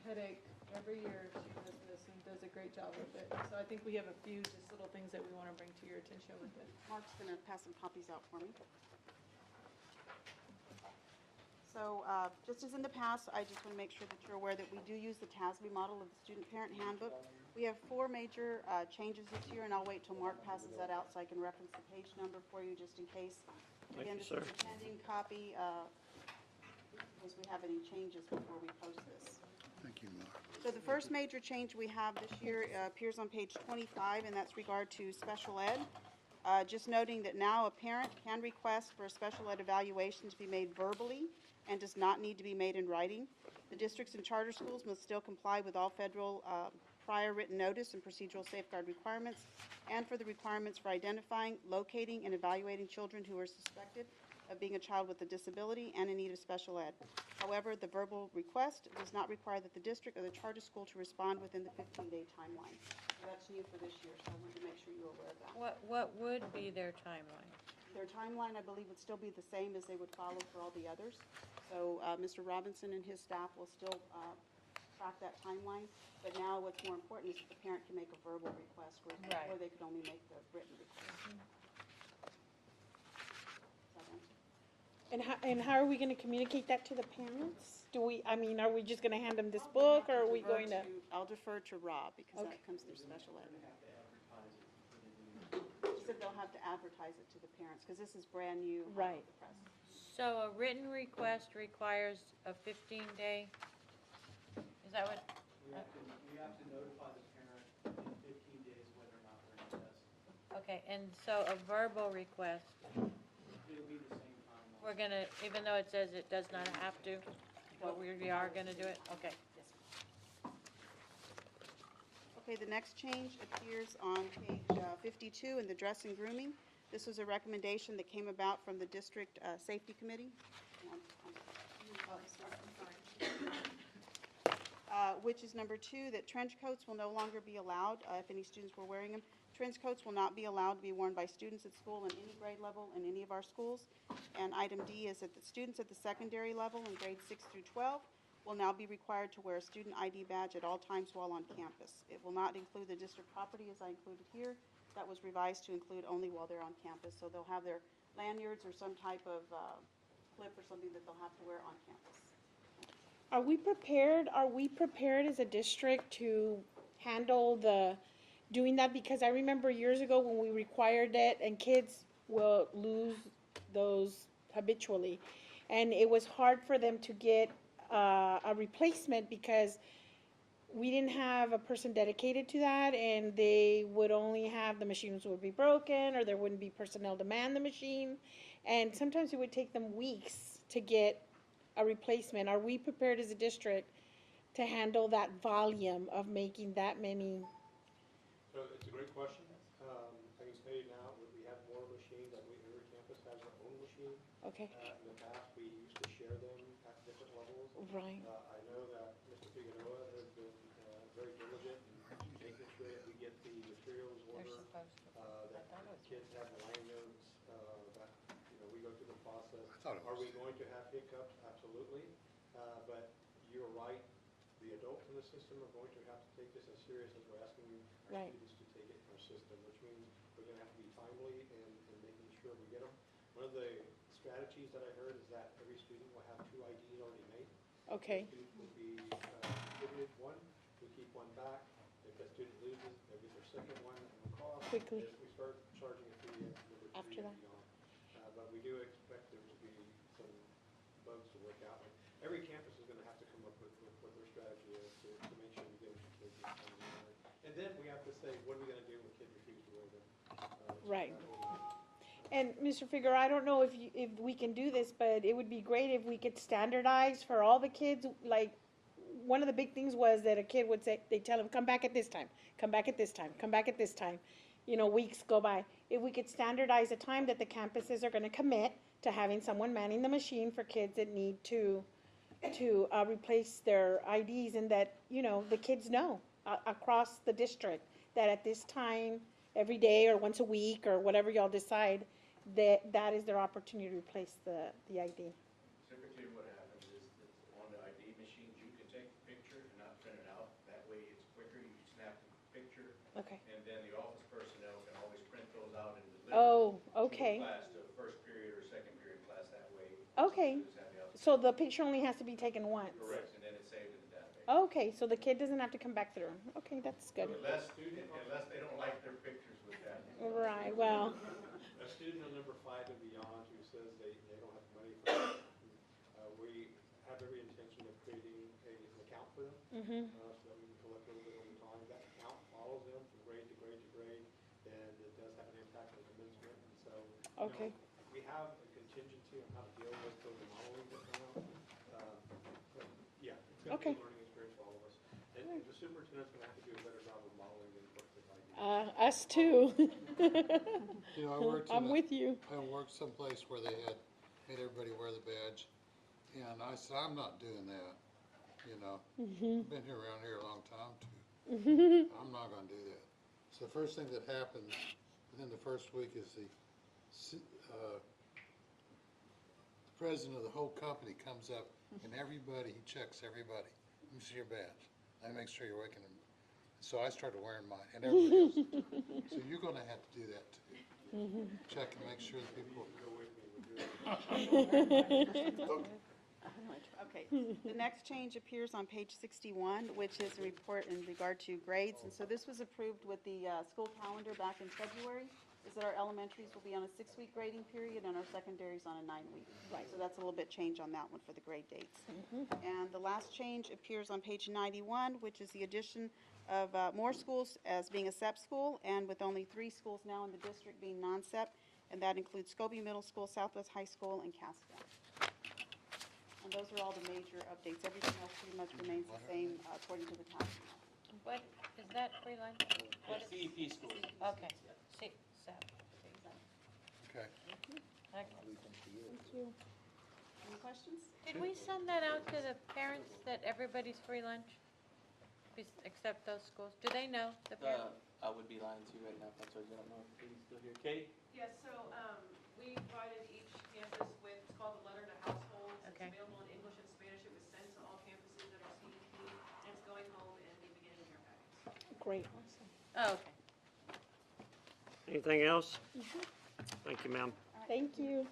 headache every year. She does this and does a great job with it. So I think we have a few just little things that we want to bring to your attention with it. Mark's going to pass some copies out for me. So just as in the past, I just want to make sure that you're aware that we do use the TASB model of the Student Parent Handbook. We have 4 major changes this year, and I'll wait till Mark passes that out so I can reference the page number for you just in case. Thank Again, you, this sir. is a pending copy in case we have any changes before we post this. Thank you, Mark. So the first major change we have this year appears on page 25, and that's regard to special ed. Just noting that now a parent can request for a special ed evaluation to be made verbally and does not need to be made in writing. The districts and charter schools must still comply with all federal prior written notice and procedural safeguard requirements, and for the requirements for identifying, locating, and evaluating children who are suspected of being a child with a disability and in need of special ed. However, the verbal request does not require that the district or the charter school to respond within the 15-day timeline. So that's new for this year, so I wanted to make sure you're aware of that. What would be their timeline? Their timeline, I believe, would still be the same as they would follow for all the others. So Mr. Robinson and his staff will still track that timeline, but now what's more important is that the parent can make a verbal request where before they could only make the written request. Does that answer? And how are we gonna communicate that to the parents? Do we, I mean, are we just gonna hand them this book, or are we going to? I'll defer to Rob, because Okay. that comes through special ed. She said they'll have to advertise it to the parents, because this is brand new. hot Right. off the press. So a written request requires a 15-day, is that what? We have to notify the parent in 15 days whether or not we're going to test. Okay, and so a verbal request, It'll be the same timeline. we're gonna, even though it says it does not have to, but we are gonna do it? Okay. Okay, the next change appears on page 52 in the dress and grooming. This was a recommendation that came about from the district safety committee. Which is number 2, that trench coats will no longer be allowed, if any students were wearing them. Trench coats will not be allowed to be worn by students at school in any grade level in any of our schools. And item D is that the students at the secondary level in grades 6 through 12 will now be required to wear a student ID badge at all times while on campus. It will not include the district property as I included here. That was revised to include only while they're on campus. So they'll have their lanyards or some type of clip or something that they'll have to wear on campus. Are we prepared as a district to handle doing that? Because I remember years ago when we required it, and kids will lose those habitually. And it was hard for them to get a replacement because we didn't have a person dedicated to that, and they would only have, the machines would be broken, or there wouldn't be personnel to man the machine. And sometimes it would take them weeks to get a replacement. Are we prepared as a district to handle that volume of making that many? So it's a great question. I can tell you now that we have more machines, like every campus has their own machine. Okay. In the past, we used to share them at different levels. Right. I know that Mr. Figueroa has been very diligent in making sure that we get the materials ordered, that kids have the lanyards, that, we go through the process. Are we going to have hiccups? Absolutely. But you're right, the adults in the system are going to have to take this as serious as we're asking our Right. students to take it in our system, which means we're going to have to be timely in making sure we get them. One of the strategies that I heard is that every student will have 2 IDs already made. Okay. The student will be distributed one, we keep one back. If that student loses, they'll get their second one and we'll call. Quickly. We start charging a fee at number 3 After and that. beyond. But we do expect there to be some bugs to work out. And every campus is going to have to come up with what their strategy is to make sure we get them to kids this time of year. And then we have to say, what are we going to do when kids refuse to wear them? Right. And Mr. Figueroa, I don't know if we can do this, but it would be great if we could standardize for all the kids. Like, one of the big things was that a kid would say, they tell him, come back at this time, come back at this time, come back at this time. Weeks go by. If we could standardize a time that the campuses are gonna commit to having someone manning the machine for kids that need to replace their IDs, and that, the kids know across the district that at this time, every day or once a week or whatever y'all decide, that is their opportunity to replace the ID. Typically what happens is that on the ID machines, you can take a picture and not print it out. That way it's quicker, you snap the picture. Okay. And then the office personnel can always print those out and deliver. Oh, okay. To a class, to a first period or second period class that way. Okay. Students have the opportunity. So the picture only has to be taken once? Correct, and then it's saved in the database. Okay, so the kid doesn't have to come back through. Okay, that's good. Unless they don't like their pictures with that. Right, well, A student on number 5 and beyond who says they don't have money for it, we have every intention of creating an account for them. So that we can collect a little bit over time. That account follows them from grade to grade to grade, and it does have an impact on commencement. And so, Okay. We have a contingency on how to deal with the modeling that's now. But yeah, it's going to Okay. be a learning experience for all of us. And the superintendent's going to have to do a better job of modeling than what us too. I worked I'm with you. I worked someplace where they had made everybody wear the badge, and I said, I'm not doing that, I've been here around here a long time too. I'm not gonna do that. So the first thing that happens within the first week is the president of the whole company comes up, and he checks everybody. Let me see your badge. Let me make sure you're waking them. So I started wearing mine, and everybody else. So you're gonna have to do that too. Check and make sure that people. go with me with doing Okay, the next change appears on page 61, which is a report in regard to grades. And so this was approved with the school calendar back in February, is that our elementaries will be on a 6-week grading period and our secondaries on a 9-week. Right. So that's a little bit change on that one for the grade dates. And the last change appears on page 91, which is the addition of more schools as being a SEP school, and with only 3 schools now in the district being non-SEP, and that includes Scobie Middle School, Southwest High School, and Cascade. And those are all the major updates. Everything else pretty much remains the same according to the task. What, is that free lunch? What is- CEP schools. Okay, see, so. Okay. Okay. Any questions? Did we send that out to the parents that everybody's free lunch? Except those schools? Do they know, the parents? I would be lying to you right now if I told you I don't know if Katie's still here. Katie? Yes, so we provided each campus with, it's called a letter to households. Okay. It's available in English and Spanish. It was sent to all campuses that are CEP, and it's going home and be beginning in your packets. Great. Oh, okay. Anything else? Thank you, ma'am. Thank you.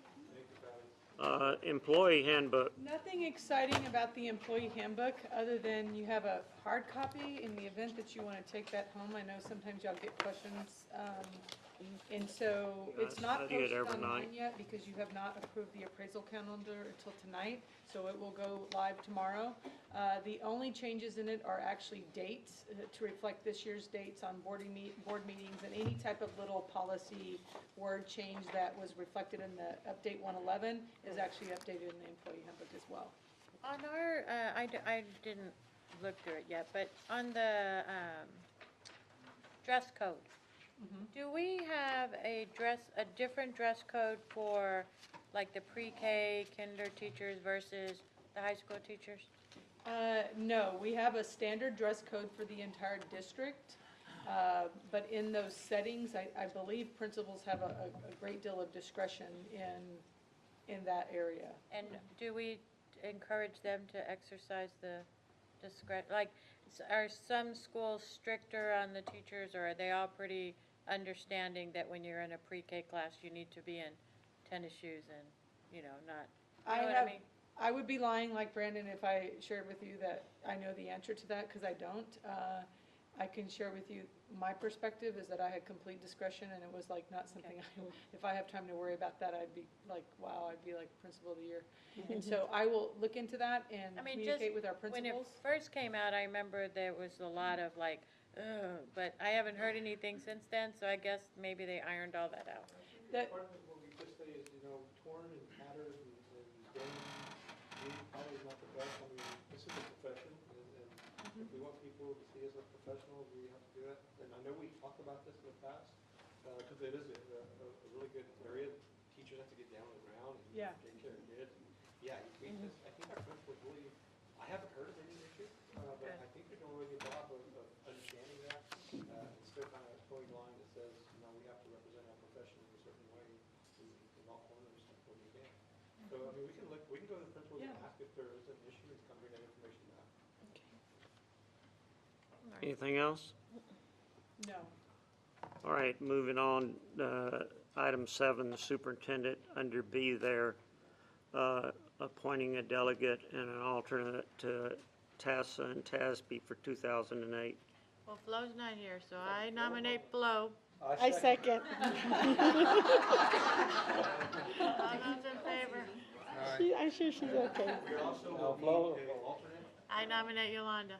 Employee handbook. Nothing exciting about the employee handbook, other than you have a hard copy in the event that you want to take that home. I know sometimes y'all get questions. And so it's not study it posted every online night. yet because you have not approved the appraisal calendar until tonight. So it will go live tomorrow. The only changes in it are actually dates to reflect this year's dates on board meetings, and any type of little policy word change that was reflected in the update 111 is actually updated in the employee handbook as well. On our, I didn't look through it yet, but on the dress code, do we have a different dress code for like the pre-K, kinder teachers versus the high school teachers? No, we have a standard dress code for the entire district, but in those settings, I believe principals have a great deal of discretion in that area. And do we encourage them to exercise the discretion? Like, are some schools stricter on the teachers, or are they all pretty understanding that when you're in a pre-K class, you need to be in tennis shoes and, not, you know what I mean? I would be lying like Brandon if I shared with you that I know the answer to that, because I don't. I can share with you, my perspective is that I had complete discretion, and it was like not something if I have time to worry about that, I'd be like, wow, I'd be like principal of the year. And so I will look into that and communicate with our When it principals. first came out, I remember there was a lot of like, ugh, but I haven't heard anything since then, so I guess maybe they ironed all that out. Part of what we just say is, torn and tattered and denim, probably is not the best. I mean, this is a profession, and if we want people to see us as professionals, we have to do it. And I know we talked about this in the past, because it is a really good area. Teachers have to get down on the ground and take care of kids. And yeah, I think our principals really, I haven't heard of any issue, but I think they're doing a really good job of understanding that. It's still kind of a towing line that says, we have to represent our profession in a certain way in all corners when we can. So, I mean, we can go to the principals and ask if there is an issue and come bring that information back. Anything else? No. All right, moving on, item 7, the superintendent, under B there, appointing a delegate and an alternate to TASA and TASB for 2008. Well, Flo's not here, so I nominate Flo. I second. All those in favor? I'm sure she's okay. We also will need an alternate. I nominate Yolanda.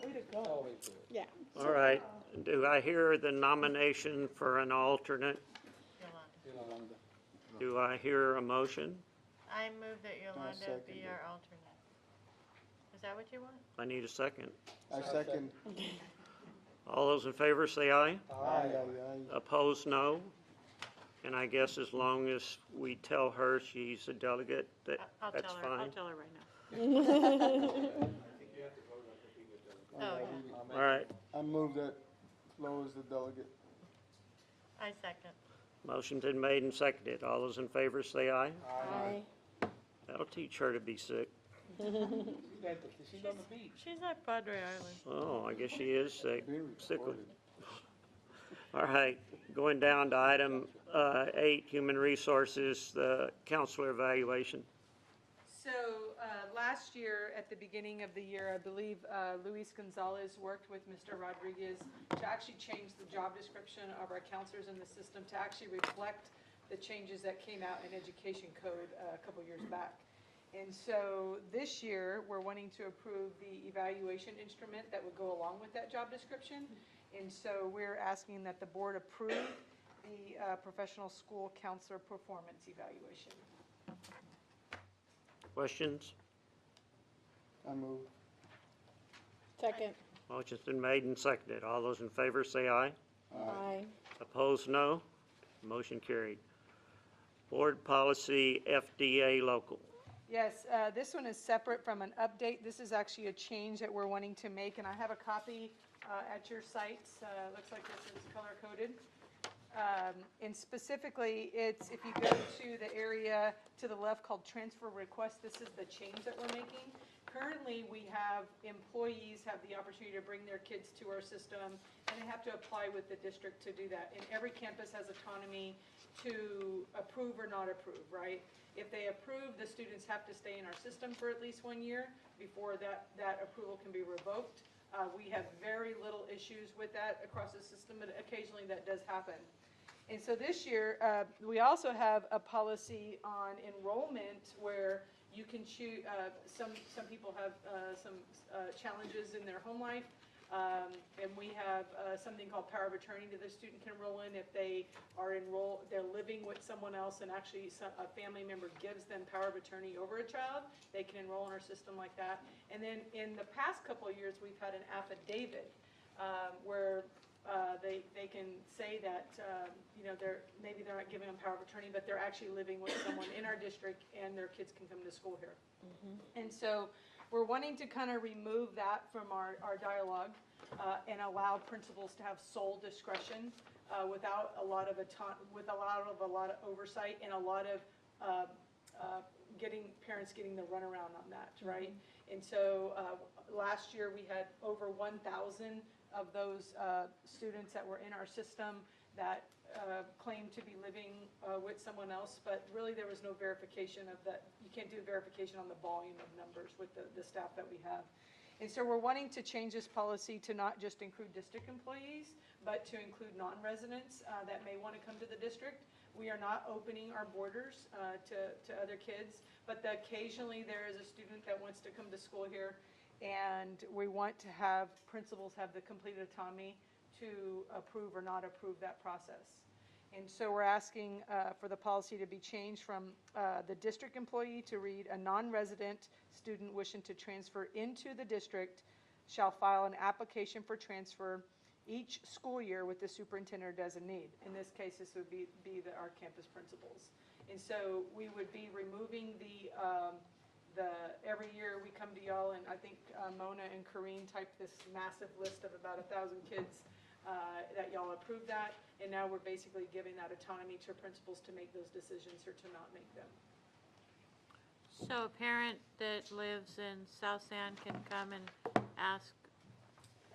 Way to go. Yeah. All right, do I hear the nomination for an alternate? Yolanda. Do I hear a motion? I move that Yolanda second be it. our alternate. Is that what you want? I need a second. I second. All those in favor say aye. Aye. Opposed, no. And I guess as long as we tell her she's a delegate, I'll that's tell her. I'll fine. tell her right now. I think you have to vote on it being a delegate. Oh, yeah. All right, I move that Flo is the delegate. I second. motion's been made and seconded. All those in favor say aye. Aye. That'll teach her to be sick. She's on the beach. She's at Padre Island. Oh, I guess she is sick. Being Sick of- recorded. All right, going down to item 8, Human Resources, the counselor evaluation. So last year, at the beginning of the year, I believe Luis Gonzalez worked with Mr. Rodriguez to actually change the job description of our counselors in the system to actually reflect the changes that came out in education code a couple years back. And so this year, we're wanting to approve the evaluation instrument that would go along with that job description. And so we're asking that the board approve the professional school counselor performance evaluation. Questions? I move. Second. Motion's been made and seconded. All those in favor say aye. Aye. Opposed, no. Motion carried. Board policy FDA local. Yes, this one is separate from an update. This is actually a change that we're wanting to make, and I have a copy at your sites. Looks like this is color-coded. And specifically, it's, if you go to the area to the left called transfer request, this is the change that we're making. Currently, we have employees have the opportunity to bring their kids to our system, and they have to apply with the district to do that. And every campus has autonomy to approve or not approve, right? If they approve, the students have to stay in our system for at least 1 year before that approval can be revoked. We have very little issues with that across the system, but occasionally that does happen. And so this year, we also have a policy on enrollment where you can choose, some people have some challenges in their home life. And we have something called power of attorney that the student can enroll in if they are they're living with someone else and actually a family member gives them power of attorney over a child. They can enroll in our system like that. And then in the past couple of years, we've had an affidavit where they can say that maybe they're not giving them power of attorney, but they're actually living with someone in our district and their kids can come to school here. And so we're wanting to kind of remove that from our dialogue and allow principals to have sole discretion without a lot of oversight and a lot of parents getting the runaround on that, right? And so last year we had over 1,000 of those students that were in our system that claimed to be living with someone else, but really there was no verification of that. You can't do verification on the volume of numbers with the staff that we have. And so we're wanting to change this policy to not just include district employees, but to include non-residents that may want to come to the district. We are not opening our borders to other kids, but occasionally there is a student that wants to come to school here, and we want to have principals have the complete autonomy to approve or not approve that process. And so we're asking for the policy to be changed from the district employee to read, a non-resident student wishing to transfer into the district shall file an application for transfer each school year with the superintendent or designee. In this case, this would be our campus principals. And so we would be removing every year we come to y'all, and I think Mona and Corrine typed this massive list of about 1,000 kids that y'all approved that, and now we're basically giving that autonomy to principals to make those decisions or to not make them. So a parent that lives in South San can come and ask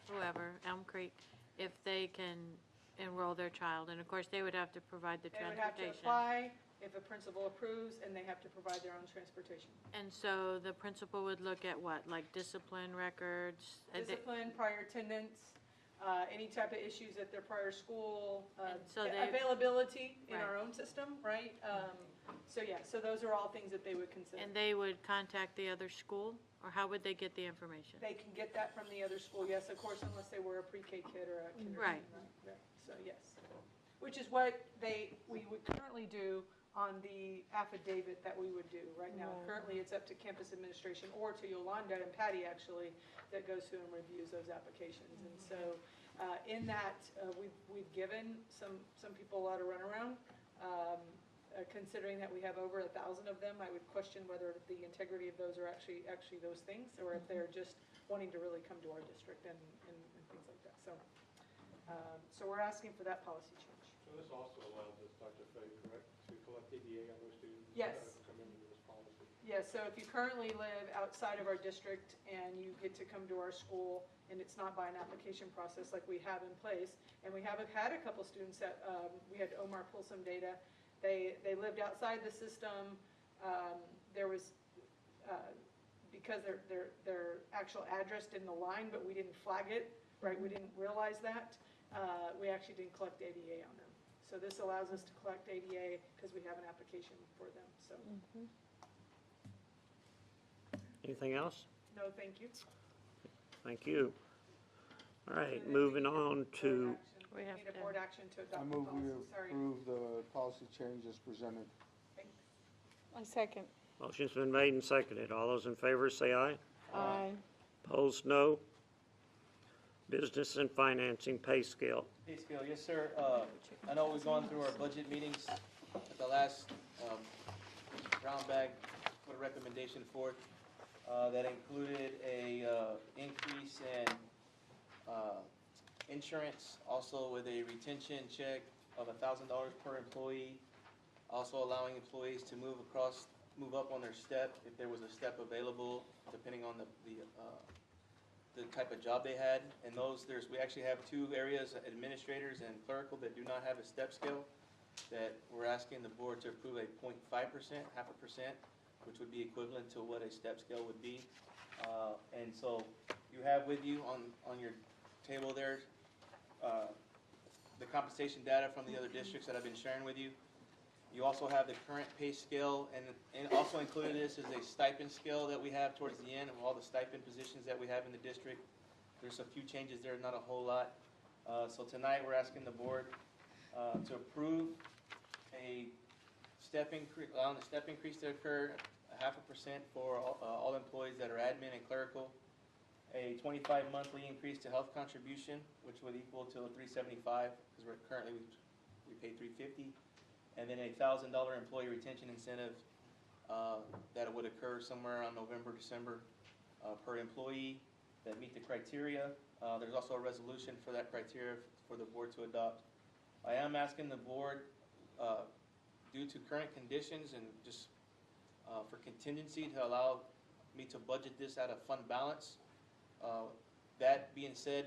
whoever, Elm Creek, if they can enroll their child, and of course they would have to provide the transportation. They would have to apply if a principal approves, and they have to provide their own transportation. And so the principal would look at what, like discipline records? Discipline, prior attendance, any type of issues at their prior school, so availability in Right. our own system, right? So those are all things that they would consider. And they would contact the other school, or how would they get the information? They can get that from the other school, yes, of course, unless they were a pre-K kid or a kindergarten. Right. So, yes. Which is what we would currently do on the affidavit that we would do right now. Currently, it's up to campus administration or to Yolanda and Patty, actually, that goes through and reviews those applications. And so in that, we've given some people a lot of runaround. Considering that we have over 1,000 of them, I would question whether the integrity of those are actually those things, or if they're just wanting to really come to our district and things like that. So we're asking for that policy change. So this also allows us, Dr. Fay, correct, to collect EDA on those students? Yes. Come into this policy? Yes, so if you currently live outside of our district and you get to come to our school and it's not by an application process like we have in place, and we have had a couple students that, we had Omar pull some data, they lived outside the system, there was, because their actual address didn't align, but we didn't flag it, right, we didn't realize that, we actually didn't collect ADA on them. So this allows us to collect ADA because we have an application for them, so. Anything else? No, thank you. Thank you. All right, moving on to, We need a board action to I adopt the move we policy, sorry. approve the policy changes presented. I second. motion's been made and seconded. All those in favor say aye. Aye. Opposed, no. Business and financing pay scale. Pay scale, yes, sir. I know we've gone through our budget meetings at the last round bag, put a recommendation forth that included a increase in insurance, also with a retention check of $1,000 per employee, also allowing employees to move up on their step if there was a step available, depending on the type of job they had. And we actually have two areas, administrators and clerical, that do not have a step scale, that we're asking the board to approve a 0.5%, 0.5%, which would be equivalent to what a step scale would be. And so you have with you on your table there the compensation data from the other districts that I've been sharing with you. You also have the current pay scale, and also included this is a stipend scale that we have towards the end of all the stipend positions that we have in the district. There's a few changes there, not a whole lot. So tonight we're asking the board to approve a allowing the step increase to occur, 0.5% for all employees that are admin and clerical, a 25 monthly increase to health contribution, which would equal to $375, because currently we pay $350. And then a $1,000 employee retention incentive that would occur somewhere around November, December per employee that meet the criteria. There's also a resolution for that criteria for the board to adopt. I am asking the board, due to current conditions and just for contingency, to allow me to budget this out of fund balance. That being said,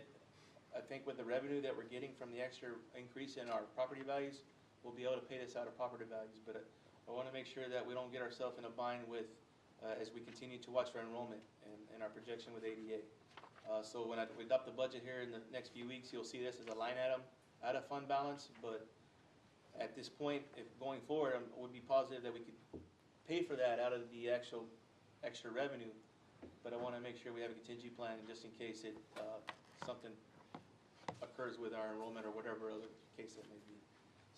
I think with the revenue that we're getting from the extra increase in our property values, we'll be able to pay this out of property values, but I want to make sure that we don't get ourselves in a bind with, as we continue to watch our enrollment and our projection with ADA. So when we adopt the budget here in the next few weeks, you'll see this as a line item out of fund balance, but at this point, if going forward, I would be positive that we could pay for that out of the actual extra revenue, but I want to make sure we have a contingency plan just in case something occurs with our enrollment or whatever other case it may be.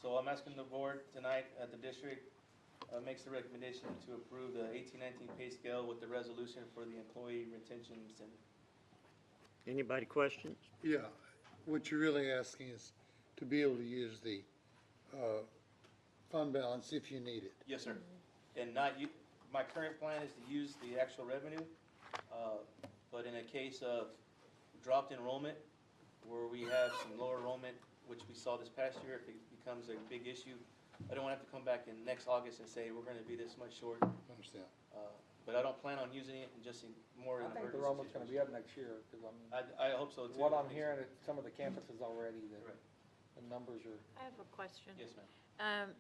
So I'm asking the board tonight at the district makes the recommendation to approve the 18-19 pay scale with the resolution for the employee retention incentive. Anybody questions? Yeah, what you're really asking is to be able to use the fund balance if you need it. Yes, sir. And my current plan is to use the actual revenue, but in a case of dropped enrollment, where we have some lower enrollment, which we saw this past year, if it becomes a big issue, I don't want to have to come back in next August and say we're going to be this much short. I understand. But I don't plan on using it in just more I in think the emergency enrollment's gonna be situations. up next year, because I hope so too. what I'm hearing at some of the campuses already, that Right. the numbers are. I have a question. Yes, ma'am.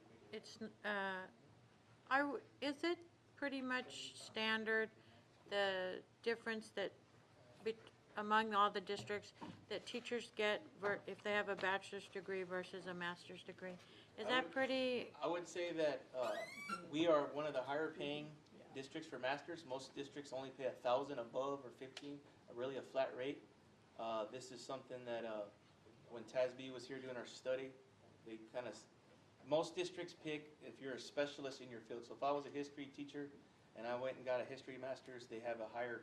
Is it pretty much standard, the difference that among all the districts that teachers get if they have a bachelor's degree versus a master's degree? Is that pretty? I would say that we are one of the higher paying districts for masters. Most districts only pay 1,000 above or 15, really a flat rate. This is something that when TASB was here doing our study, they most districts pick if you're a specialist in your field. So if I was a history teacher and I went and got a history master's, they have a higher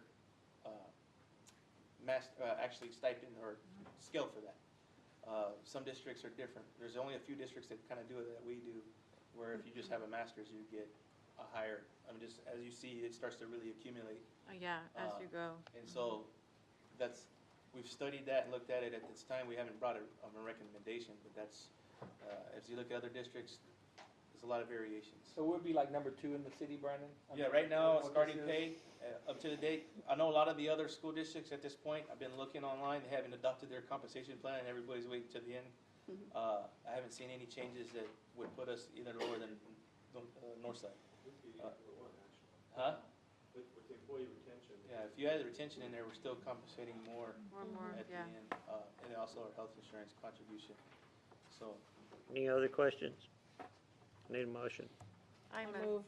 actually stipend or scale for that. Some districts are different. There's only a few districts that kind of do it that we do, where if you just have a master's, you get a higher, just as you see, it starts to really accumulate. Yeah, as you go. And so we've studied that and looked at it. At this time, we haven't brought a recommendation, but that's, as you look at other districts, there's a lot of variations. So we'll be like number 2 in the city, Brandon? Yeah, right now, What starting this is? pay, up to the date, I know a lot of the other school districts at this point, I've been looking online, they haven't adopted their compensation plan, and everybody's waiting to the end. I haven't seen any changes that would put us either lower than Northside. Huh? With the employee retention. Yeah, if you add the retention in there, we're still compensating more More, at the yeah. end, and also our health insurance contribution. So, Any other questions? Need a motion. I I move. move.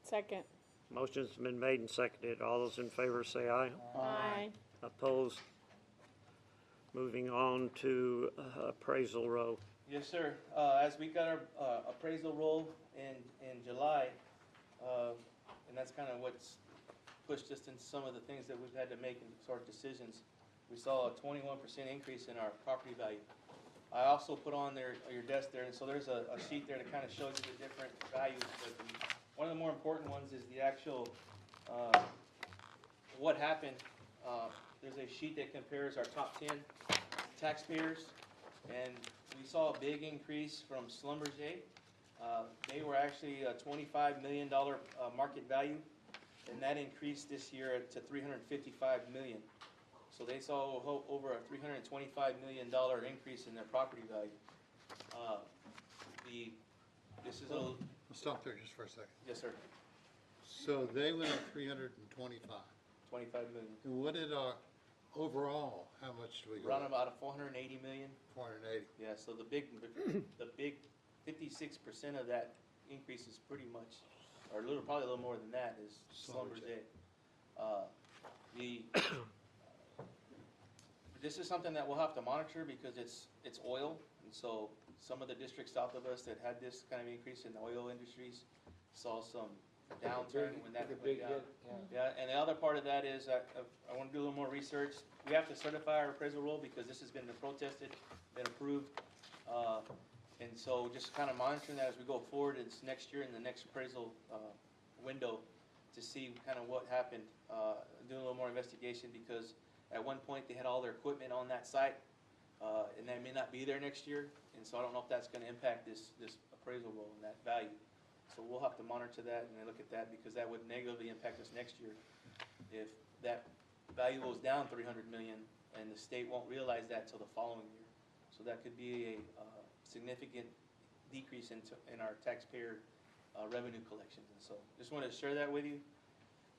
Second. Motion's been made and seconded. All those in favor say aye. Aye. Opposed? Moving on to appraisal row. yes, sir. As we got our appraisal roll in July, and that's kind of what's pushed us into some of the things that we've had to make in sort of decisions. We saw a 21% increase in our property value. I also put on there, your desk there, and so there's a sheet there that kind of shows you the different values. But one of the more important ones is the actual, what happened. There's a sheet that compares our top 10 taxpayers, and we saw a big increase from Schlumberger. They were actually a $25 million market value, and that increased this year to $355 million. So they saw over a $325 million increase in their property value. This is a, Stop there just for a second. yes, sir, So they went up 325. 25 million. And what did our overall, how much do we go? Around about a 480 million. 480. Yeah, so the big 56% of that increase is pretty much, or probably a little more than that, is Schlumberger. This is something that we'll have to monitor because it's oil, and so some of the districts south of us that had this kind of increase in the oil industries saw some downturn when that went down. Yeah, and the other part of that is I want to do a little more research. We have to certify our appraisal roll because this has been protested, been approved. And so just kind of monitoring that as we go forward, it's next year in the next appraisal window to see kind of what happened. Doing a little more investigation because at one point they had all their equipment on that site, and that may not be there next year. And so I don't know if that's going to impact this appraisal roll and that value. So we'll have to monitor that and look at that because that would negatively impact us next year if that value goes down 300 million and the state won't realize that till the following year. So that could be a significant decrease in our taxpayer revenue collections. And so just wanted to share that with you.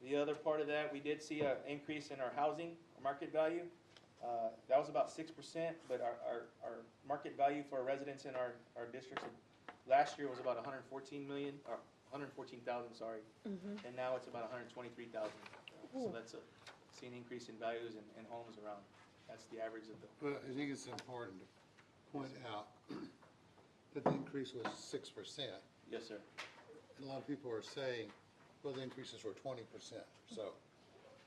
The other part of that, we did see an increase in our housing market value. That was about 6%, but our market value for residents in our districts last year was about 114,000, sorry, and now it's about 123,000. So that's see an increase in values and homes around. That's the average of the. But I think it's important to point out that the increase was 6%. Yes, sir. And a lot of people are saying, well, the increases were 20%. So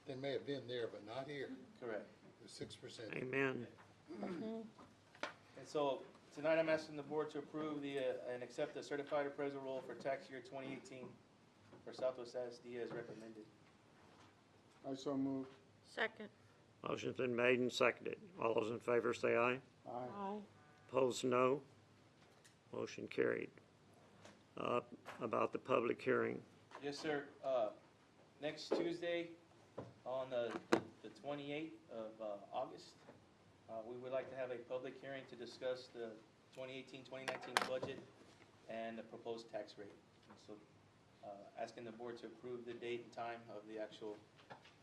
they may have been there, but not here. Correct. It was 6%. Amen. And so tonight I'm asking the board to approve and accept the certified appraisal roll for tax year 2018 for Southwest ISD as recommended. I so move. Second. Motion's been made and seconded. All those in favor say aye. Aye. Opposed, no. Motion carried. About the public hearing. Yes, sir. Next Tuesday, on the 28th of August, we would like to have a public hearing to discuss the 2018-2019 budget and the proposed tax rate. And so, asking the board to approve the date and time of the actual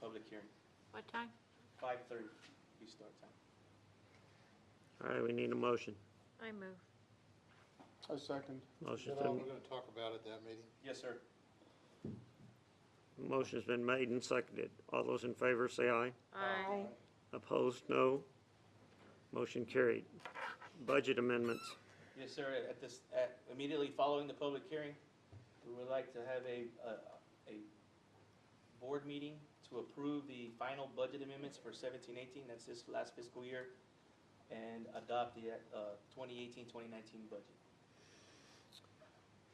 public hearing. What time? 5:30, we start time. All right, we need a motion. I move. I second. Motion's Is that all been, we're going to talk about at that meeting? Yes, sir. motion's been made and seconded. All those in favor say aye. Aye. Opposed, no. Motion carried. Budget amendments. Yes, sir. Immediately following the public hearing, we would like to have a board meeting to approve the final budget amendments for 17-18, that's this last fiscal year, and adopt the 2018-2019 budget.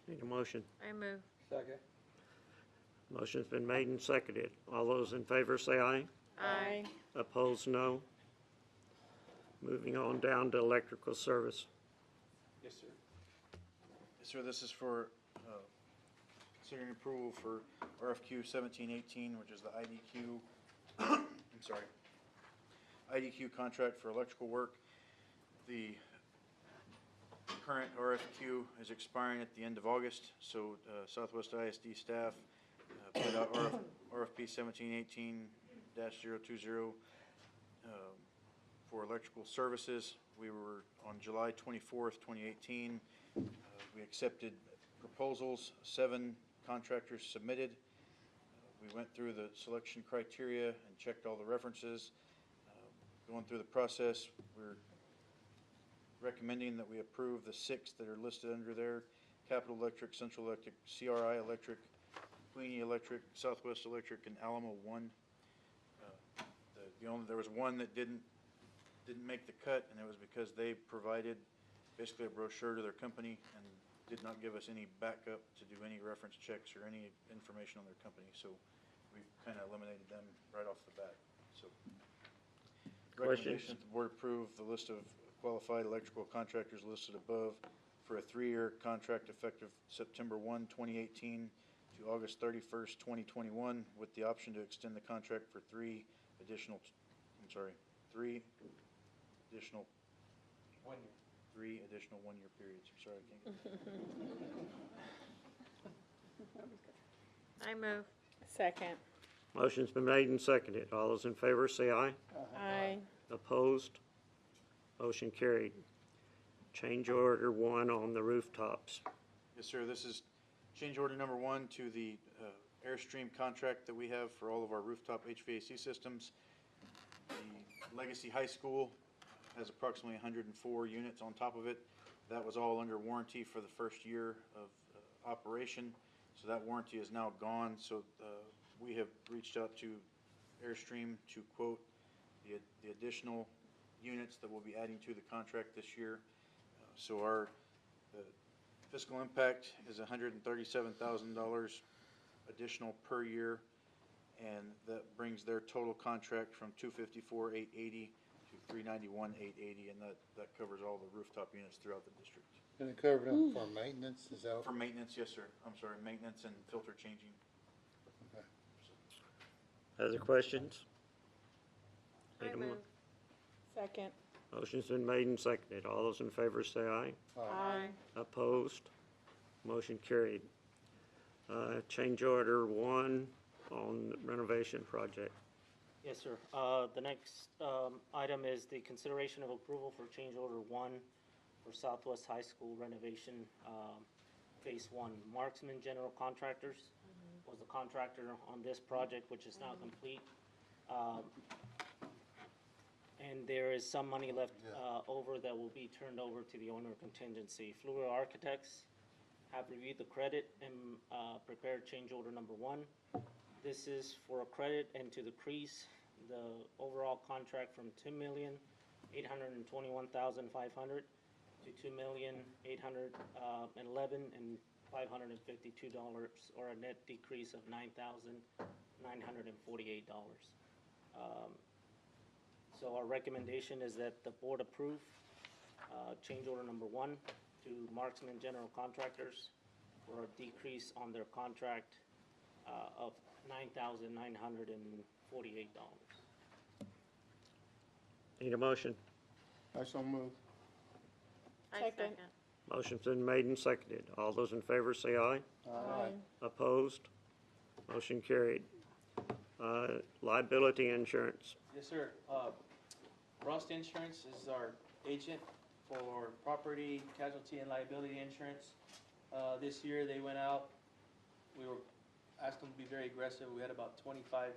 Need a motion. I move. Second. Motion's been made and seconded. All those in favor say aye. Aye. Opposed, no. Moving on down to electrical service. Yes, sir. Sir, this is for considering approval for RFQ 1718, which is the IDQ, I'm sorry, IDQ contract for electrical work. The current RFQ is expiring at the end of August, so Southwest ISD staff put out RFP 1718-020 for electrical services. We were on July 24th, 2018. We accepted proposals, 7 contractors submitted. We went through the selection criteria and checked all the references. Going through the process, we're recommending that we approve the 6 that are listed under there: Capital Electric, Central Electric, CRI Electric, Queenie Electric, Southwest Electric, and Alamo One. There was one that didn't make the cut, and it was because they provided basically a brochure to their company and did not give us any backup to do any reference checks or any information on their company. So we kind of eliminated them right off the bat. So recommendation that the board approve the list of qualified electrical contractors listed above for a 3-year contract effective September 1, 2018 to August 31st, 2021, with the option to extend the contract for 3 additional 1 year. 3 additional 1-year periods. I'm sorry, I can't get I move. Second. Motion's been made and seconded. All those in favor say aye. Aye. Opposed? Motion carried. Change order 1 on the rooftops. Yes, sir. This is change order number 1 to the Airstream contract that we have for all of our rooftop HVAC systems. The Legacy High School has approximately 104 units on top of it. That was all under warranty for the first year of operation. So that warranty is now gone. So we have reached out to Airstream to quote the additional units that we'll be adding to the contract this year. So our fiscal impact is $137,000 additional per year, and that brings their total contract from $254,880 to $391,880, and that covers all the rooftop units throughout the district. And it covered them for maintenance, is that? For maintenance, yes, sir. I'm sorry, maintenance and filter changing. Okay. Other questions? I move. Second. Motion's been made and seconded. All those in favor say aye. Aye. Opposed? Motion carried. Change order 1 on the renovation project. Yes, sir. The next item is the consideration of approval for change order 1 for Southwest High School renovation, phase 1. Marksman General Contractors was the contractor on this project, which is now complete. And there is some money left over that will be turned over to the owner contingency. Fluor Architects have reviewed the credit and prepared change order number 1. This is for a credit and to decrease the overall contract from $2,821,500 to $2,811,552, or a net decrease of $9,948. So our recommendation is that the board approve change order number 1 to Marksman General Contractors for a decrease on their contract of $9,948. Need a motion? I so move. I Second. second. Motion's been made and seconded. All those in favor say aye. Aye. Opposed? Motion carried. Liability insurance. Yes, sir. Rust Insurance is our agent for property, casualty, and liability insurance. This year they went out. We were asked them to be very aggressive. We had about 25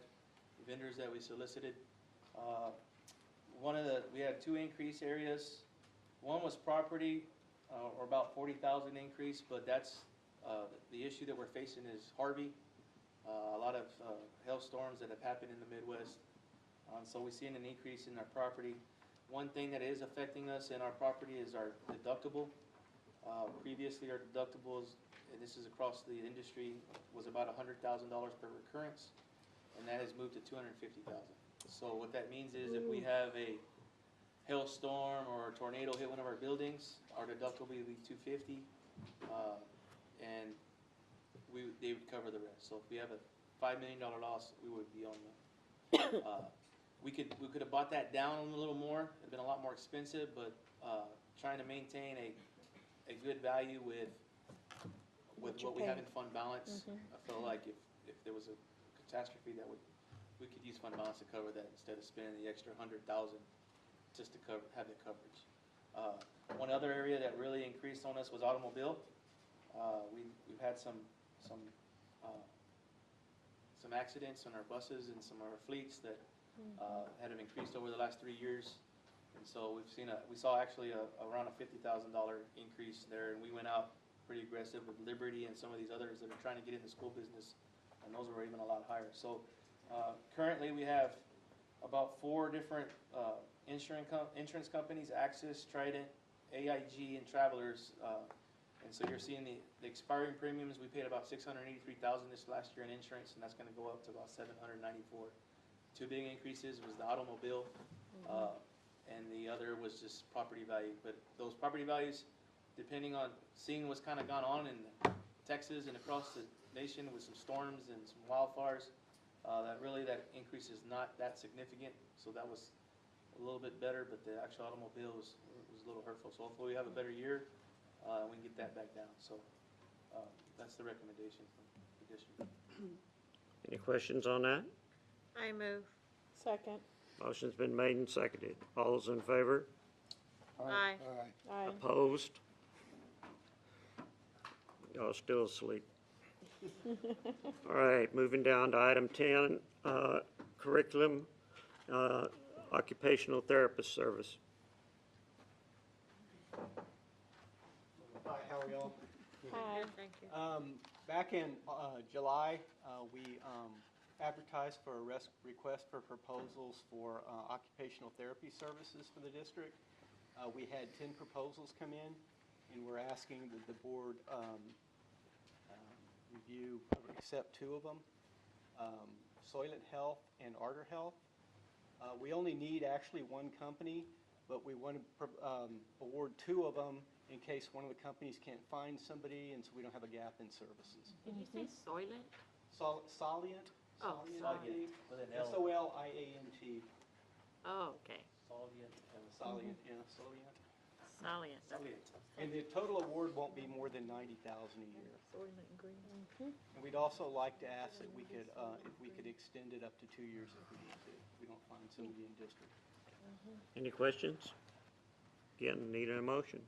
vendors that we solicited. We had 2 increase areas. One was property, or about 40,000 increase, but that's the issue that we're facing is Harvey. A lot of hailstorms that have happened in the Midwest. So we're seeing an increase in our property. One thing that is affecting us in our property is our deductible. Previously, our deductibles, and this is across the industry, was about $100,000 per recurrence, and that has moved to $250,000. So what that means is if we have a hailstorm or a tornado hit one of our buildings, our deductible will be $250,000. And they would cover the rest. So if we have a $5 million loss, we would be on the, we could have bought that down a little more. It'd been a lot more expensive, but trying to maintain a good value with what we have in fund balance, I feel like if there was a catastrophe, we could use fund balance to cover that instead of spending the extra $100,000 just to have the coverage. One other area that really increased on us was automobile. We've had some accidents on our buses and some of our fleets that have increased over the last 3 years, and so we saw actually around a $50,000 increase there, and we went out pretty aggressive with Liberty and some of these others that are trying to get in the school business, and those were even a lot higher. So currently we have about 4 different insurance companies: Axis, Trident, AIG, and Travelers. And so you're seeing the expiring premiums. We paid about $683,000 this last year in insurance, and that's going to go up to about $794,000. 2 big increases was the automobile, and the other was just property value. But those property values, depending on seeing what's kind of gone on in Texas and across the nation with some storms and some wildfires, that increase is not that significant. So that was a little bit better, but the actual automobile was a little hurtful. So hopefully we have a better year. We can get that back down. So that's the recommendation from the district. Any questions on that? I move. Second. Motion's been made and seconded. All those in favor? Aye. Aye. Opposed? Y'all still asleep. All right, moving down to item 10, curriculum, occupational therapist service. Hi, how are y'all? Hi. Thank you. Back in July, we advertised for a request for proposals for occupational therapy services for the district. We had 10 proposals come in, and we're asking that the board review or accept 2 of them, Soylent Health and Ardor Health. We only need actually 1 company, but we want to award 2 of them in case one of the companies can't find somebody, and so we don't have a gap in services. Did you say Soylent? Soliant. Oh, Soliant. With an L. Soliant. Oh, okay. Soliant, yeah, Soliant. Solient. And the total award won't be more than $90,000 a year. Soylent Green. And we'd also like to ask that we could, if we could extend it up to 2 years if we need to. We don't find somebody in district. Any questions? Again, need a motion.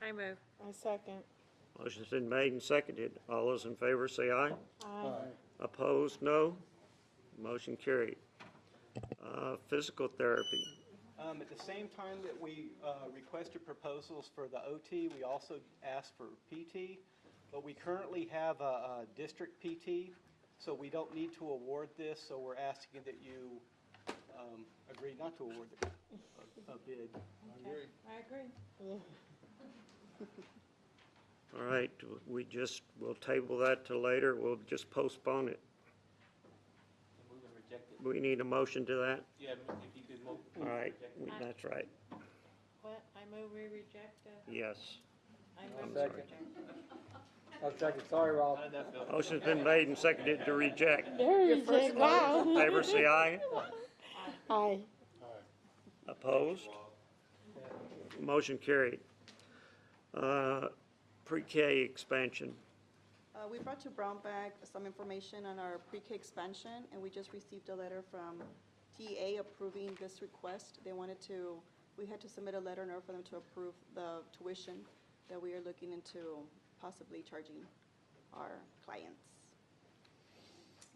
I move. I second. Motion's been made and seconded. All those in favor say aye. Aye. Opposed, no. Motion carried. Physical therapy. At the same time that we requested proposals for the OT, we also asked for PT, but we currently have a district PT, so we don't need to award this, so we're asking that you agree not to award a bid. I agree. All right, we'll table that till later. We'll just postpone it. Move and reject it. We need a motion to that? Yeah, if you could move. All right, reject it. that's right. What? I move we reject Yes. I I'm move sorry. we reject. I'll second, sorry, Rob. How did that feel? Motion's been made and seconded to reject. Wow. All in favor say aye. Aye. Opposed? Motion carried. Pre-K expansion. We brought to Brown Bag some information on our pre-K expansion, and we just received a letter from TA approving this request. We had to submit a letter in order for them to approve the tuition that we are looking into possibly charging our clients.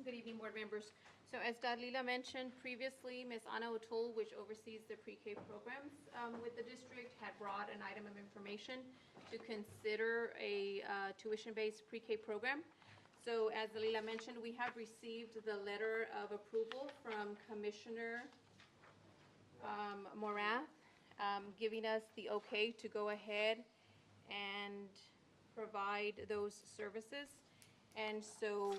Good evening, board members. So as Dalila mentioned previously, Ms. Ana O'Toole, which oversees the pre-K programs with the district, had brought an item of information to consider a tuition-based pre-K program. So as Dalila mentioned, we have received the letter of approval from Commissioner Morath, giving us the okay to go ahead and provide those services. And so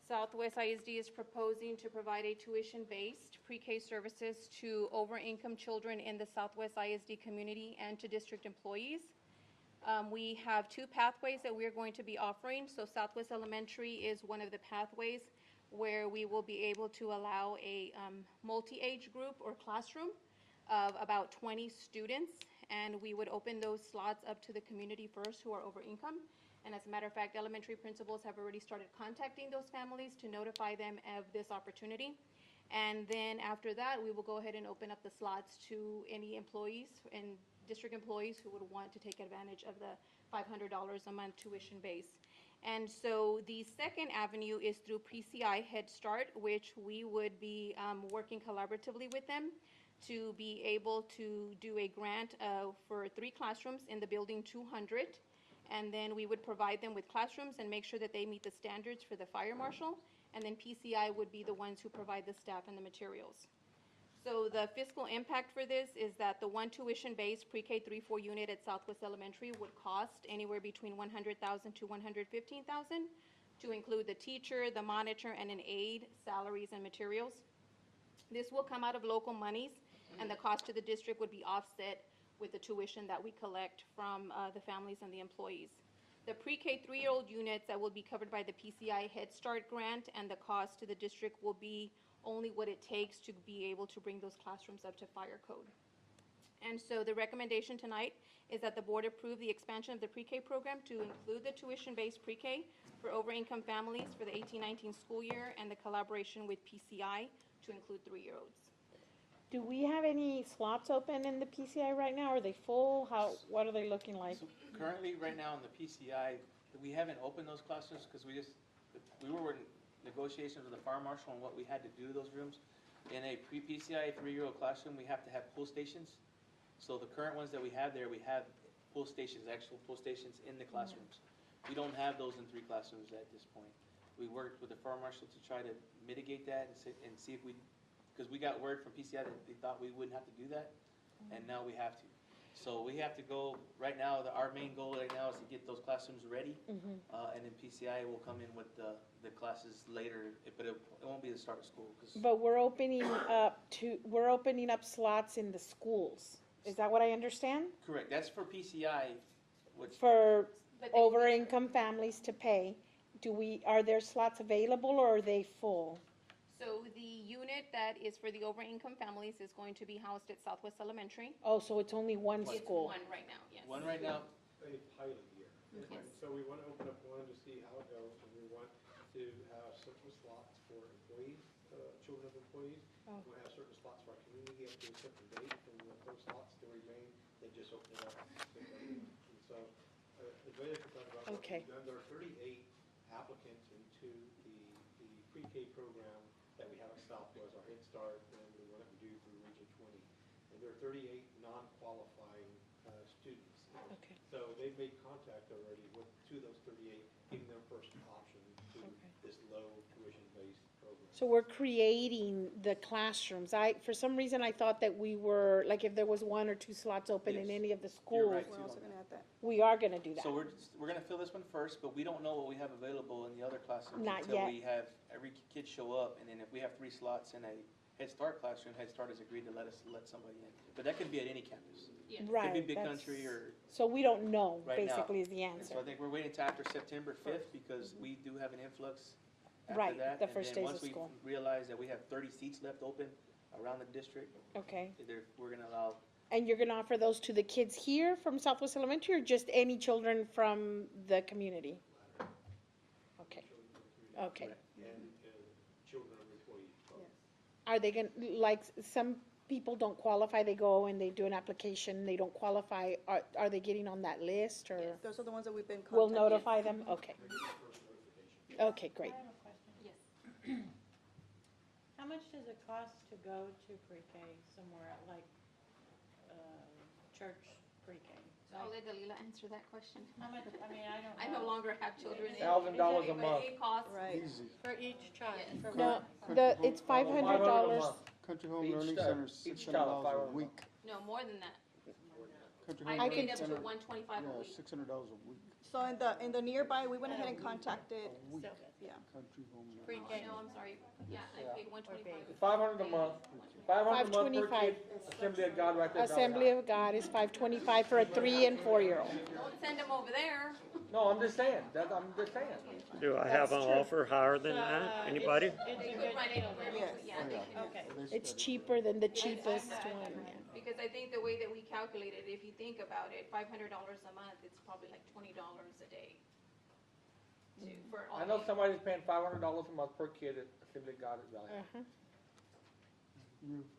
Southwest ISD is proposing to provide a tuition-based pre-K services to over-income children in the Southwest ISD community and to district employees. We have two pathways that we're going to be offering. So Southwest Elementary is one of the pathways where we will be able to allow a multi-age group or classroom of about 20 students, and we would open those slots up to the community first who are over income. And as a matter of fact, elementary principals have already started contacting those families to notify them of this opportunity. And then after that, we will go ahead and open up the slots to any employees and district employees who would want to take advantage of the $500 a month tuition base. And so the second avenue is through PCI Head Start, which we would be working collaboratively with them to be able to do a grant for 3 classrooms in the building 200. And then we would provide them with classrooms and make sure that they meet the standards for the fire marshal. And then PCI would be the ones who provide the staff and the materials. So the fiscal impact for this is that the one tuition-based pre-K 3-4 unit at Southwest Elementary would cost anywhere between $100,000 to $115,000 to include the teacher, the monitor, and an aide, salaries, and materials. This will come out of local monies, and the cost to the district would be offset with the tuition that we collect from the families and the employees. The pre-K 3-year-old units that will be covered by the PCI Head Start grant, and the cost to the district will be only what it takes to be able to bring those classrooms up to fire code. And so the recommendation tonight is that the board approve the expansion of the pre-K program to include the tuition-based pre-K for over-income families for the 18-19 school year, and the collaboration with PCI to include 3-year-olds. Do we have any slots open in the PCI right now? Are they full? What are they looking like? So currently, right now in the PCI, we haven't opened those classrooms because we were in negotiations with the fire marshal on what we had to do to those rooms. In a pre-PCI 3-year-old classroom, we have to have pull stations. So the current ones that we have there, we have pull stations, actual pull stations in the classrooms. We don't have those in 3 classrooms at this point. We worked with the fire marshal to try to mitigate that and see if because we got word from PCI that they thought we wouldn't have to do that, and now we have to. So we have to go, right now, our main goal right now is to get those classrooms ready, and then PCI will come in with the classes later, but it won't be the start of school. But we're opening up slots in the schools. Is that what I understand? Correct, that's for PCI. For over-income families to pay. Are there slots available, or are they full? So the unit that is for the over-income families is going to be housed at Southwest Elementary. Oh, so it's only one school? It's one right now, yes. One right now. A pilot year. Yes. And so we want to open up one to see how it goes, and we want to have certain slots for employees, children of employees. Oh. We have certain slots for our community up to a certain date, and those slots still remain. They just open it up. And so the way to talk about what we've done, there are 38 applicants into the pre-K program that we have at Southwest, our Head Start, and the one that we do through Region 20. And there are 38 non-qualifying students. Okay. So they've made contact already to those 38, giving them first option to this low tuition-based program. So we're creating the classrooms. For some reason, I thought that we were, like, if there was 1 or 2 slots open in any of the schools. Right, We're also going to add that. We are gonna do that. So we're going to fill this one first, but we don't know what we have available in the other classrooms Not until yet. we have every kid show up, and then if we have 3 slots in a Head Start classroom, Head Start has agreed to let somebody in. But that could be at any campus. Right. Could be Big that's- Country or. So we don't know, Right now. basically, is the And answer. so I think we're waiting until after September 5th because we do have an influx after Right, that. the first days of And then school. once we realize that we have 30 seats left open around the district, Okay. we're going to allow. And you're gonna offer those to the kids here from Southwest Elementary, or just any children from the community? Okay. Okay. And children of employees. Are they gonna, like, some people don't qualify, they go and they do an application, they don't qualify, are they getting on that list, or? Those are the ones that we've been contacting. We'll notify them, okay. Okay, great. I have a question. Yes. How much does it cost to go to pre-K somewhere, like, church pre-K? So I'll let Dalila answer that question. How much, I mean, I don't know. I no longer have children. $1,000 a month. It costs. Right. Easy. For each child? Yes. For No, one? it's $500. month. Country Home Each Learning child- Center, each $600 child, a $500. week. No, more than that. Country I Home paid Rec up to Center, $125 a yeah, week. $600 a week. So in the nearby, we went ahead and contacted, yeah. Country Home Rec. Pre-K. No, I'm sorry. Yeah, I paid 125. 500 a month, 500 a month per kid, Assembly of God right there. Assembly of God is $525 for a 3 and 4-year-old. Don't send them over there. No, I'm just saying, I'm just saying. Do I have an offer higher than that? Anybody? They could run it over. Yeah, they can. Okay. It's cheaper than the cheapest one. Because I think the way that we calculate it, if you think about it, $500 a month, it's probably like $20 a day. For all I know day. somebody's paying $500 a month per kid at Assembly of God at Valley. Uh-huh.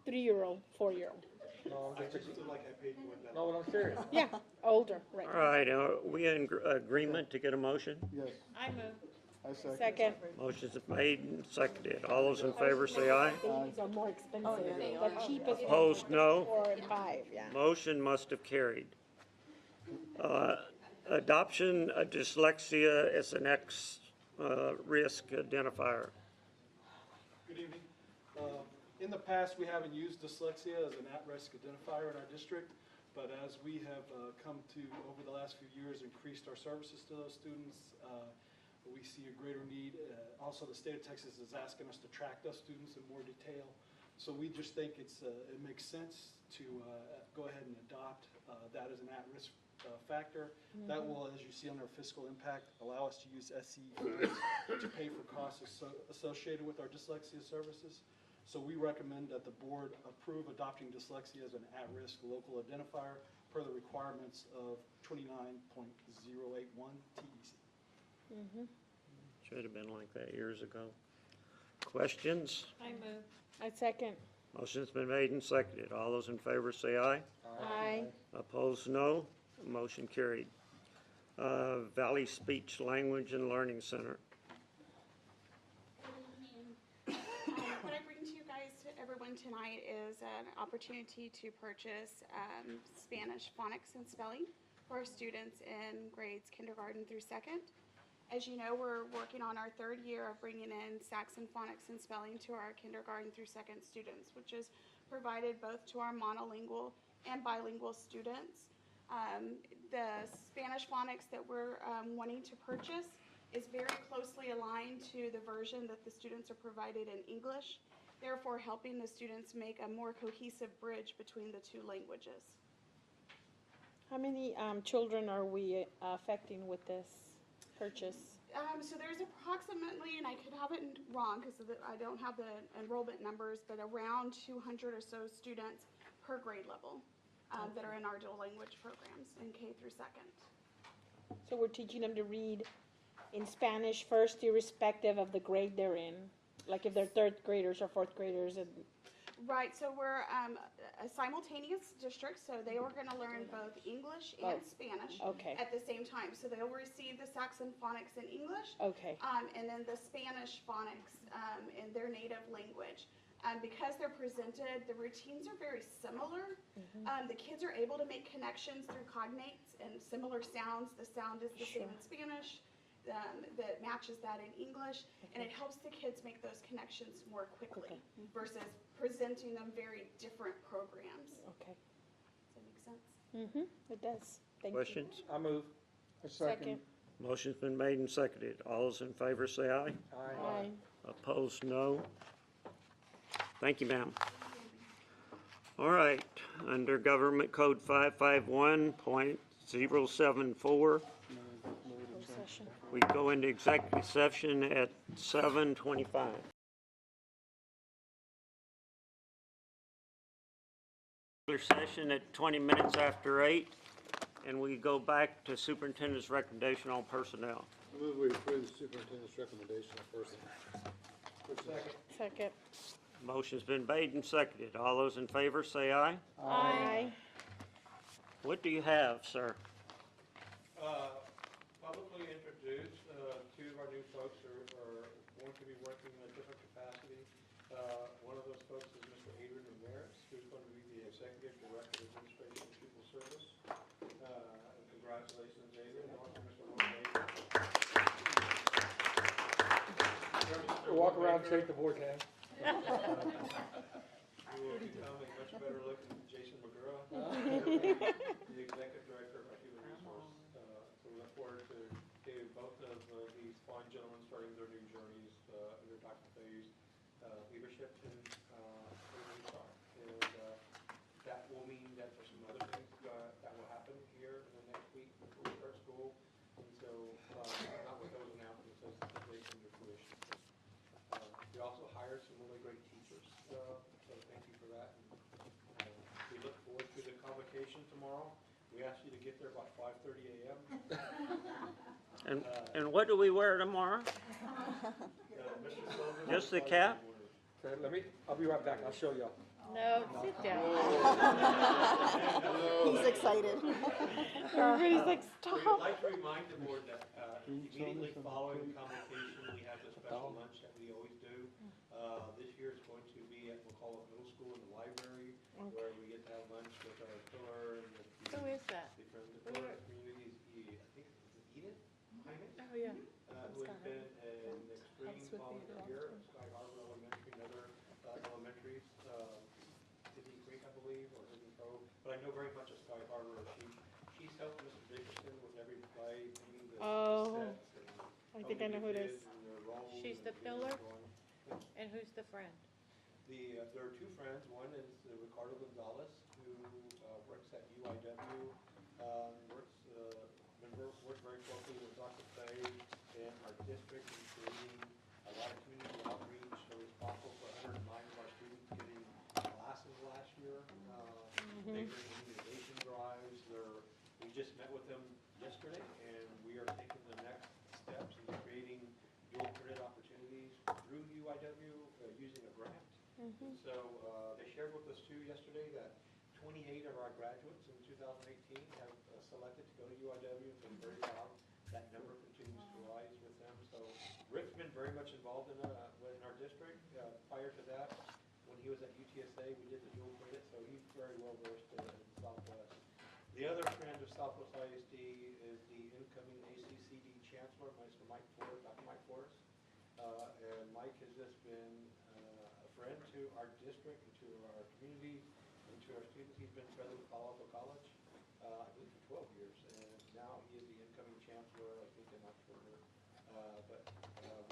3-year-old, 4-year-old. No, I just feel like I paid more than that. No, I'm serious. Yeah, older, right. All right, are we in agreement to get a motion? Yes, I move. I second. Second. Motion's made and seconded. All those in favor say aye. These are more expensive. The cheapest ones Opposed, no. 4 and 5, yeah. Motion must have carried. Adoption of dyslexia as an risk identifier. Good evening. In the past, we haven't used dyslexia as an at-risk identifier in our district, but as we have come to, over the last few years, increased our services to those students, we see a greater need. Also, the state of Texas is asking us to track those students in more detail. So we just think it makes sense to go ahead and adopt that as an at-risk factor. That will, as you see on our fiscal impact, allow us to use SCE funds to pay for costs associated with our dyslexia services. So we recommend that the board approve adopting dyslexia as an at-risk local identifier per the requirements of 29.081 TEC. Should have been like that years ago. Questions? I move. I second. Motion's been made and seconded. All those in favor say aye. Aye. Opposed, no. Motion carried. Valley Speech Language and Learning Center. What I bring to you guys, to everyone tonight, is an opportunity to purchase Spanish phonics and spelling for our students in grades kindergarten through 2nd. As you know, we're working on our 3rd year of bringing in Saxon phonics and spelling to our kindergarten through 2nd students, which is provided both to our monolingual and bilingual students. The Spanish phonics that we're wanting to purchase is very closely aligned to the version that the students are provided in English, therefore helping the students make a more cohesive bridge between the 2 languages. How many children are we affecting with this purchase? So there's approximately, and I could have it wrong because I don't have the enrollment numbers, but around 200 or so students per grade level that are in our dual language programs in K through 2nd. So we're teaching them to read in Spanish first, irrespective of the grade they're in? Like if they're 3rd graders or 4th graders? And Right, so we're a simultaneous district, so they are going to learn both English and Spanish at the same time. So they'll receive the Saxon phonics in English, and then the Spanish phonics in their native language. Because they're presented, the routines are very similar. The kids are able to make connections through cognates and similar sounds. The sound is the same in Spanish. That matches that in English, and it helps the kids make those connections more quickly versus presenting them very different programs. Okay. Does that make sense? It does. Thank Questions? I move. I second. Motion's been made and seconded. All those in favor say aye. Aye. Opposed, no. Thank you, ma'am. All right, under Government Code 551.074, we go into executive session at 7:25. Session at 20 minutes after 8, and we go back to superintendent's recommendation on personnel. I move we approve the superintendent's recommendation on personnel. Second. Motion's been made and seconded. All those in favor say aye. Aye. What do you have, sir? Publicly introduced, 2 of our new folks are going to be working in a different capacity. One of those folks is Mr. Adrian Ramirez, who's going to be the Executive Director of Administration and Pupil Service. Congratulations, Adrian. Welcome, Mr. Moore. Walk around, shake the board hand. You will become a much better looking Jason McGraw, the executive also hired some really great teachers, so thank you for that. And, we look forward to the convocation tomorrow. We ask you to get there by 5:30 a.m. And what do we wear tomorrow? Mr. Sullivan, Just the cap? Okay, I'll be right back, I'll show y'all. No, sit down. He's excited. Everybody's like, We'd stop. like to remind the board that immediately following the convocation, we have the special lunch that we always do. This year it's going to be at McCullough Middle School in the library, where we get to have lunch with our pillar and with the. Who is that? The friend of the pillar community, I think it's Edith Hyman. Oh, yeah. Who has been an extreme volunteer at Sky Harbor Elementary and other elementaries, Hidden Creek, I believe, or Hidden Cove, but I know very much of Sky Harbor. She's helped Mr. Dickerson with every play, painting the sets. I think I know who it is. She's the pillar? And who's the friend? There are two friends. One is Ricardo Gonzalez, who works at UIW, works very closely with Dr. Fay and our district in creating a lot of community outreach. They're responsible for 109 of our students getting classes last year. They bring immunization drives. We just met with them yesterday, and we are taking the next steps in creating dual credit opportunities through UIW using a grant. So they shared with us too yesterday that 28 of our graduates in 2018 have selected to go to UIW, and been very proud. That number continues to rise with them. So Rick's been very much involved in our district. Prior to that, when he was at UTSA, we did the dual credit, so he's very well versed in Southwest. The other friend of Southwest ISD is the incoming ACCD Chancellor, Dr. Mike Forrest. And Mike has just been a friend to our district and to our community and to our students. He's been president of Palo Alto College, I believe, for 12 years, and now he is the incoming chancellor, I think, in October. But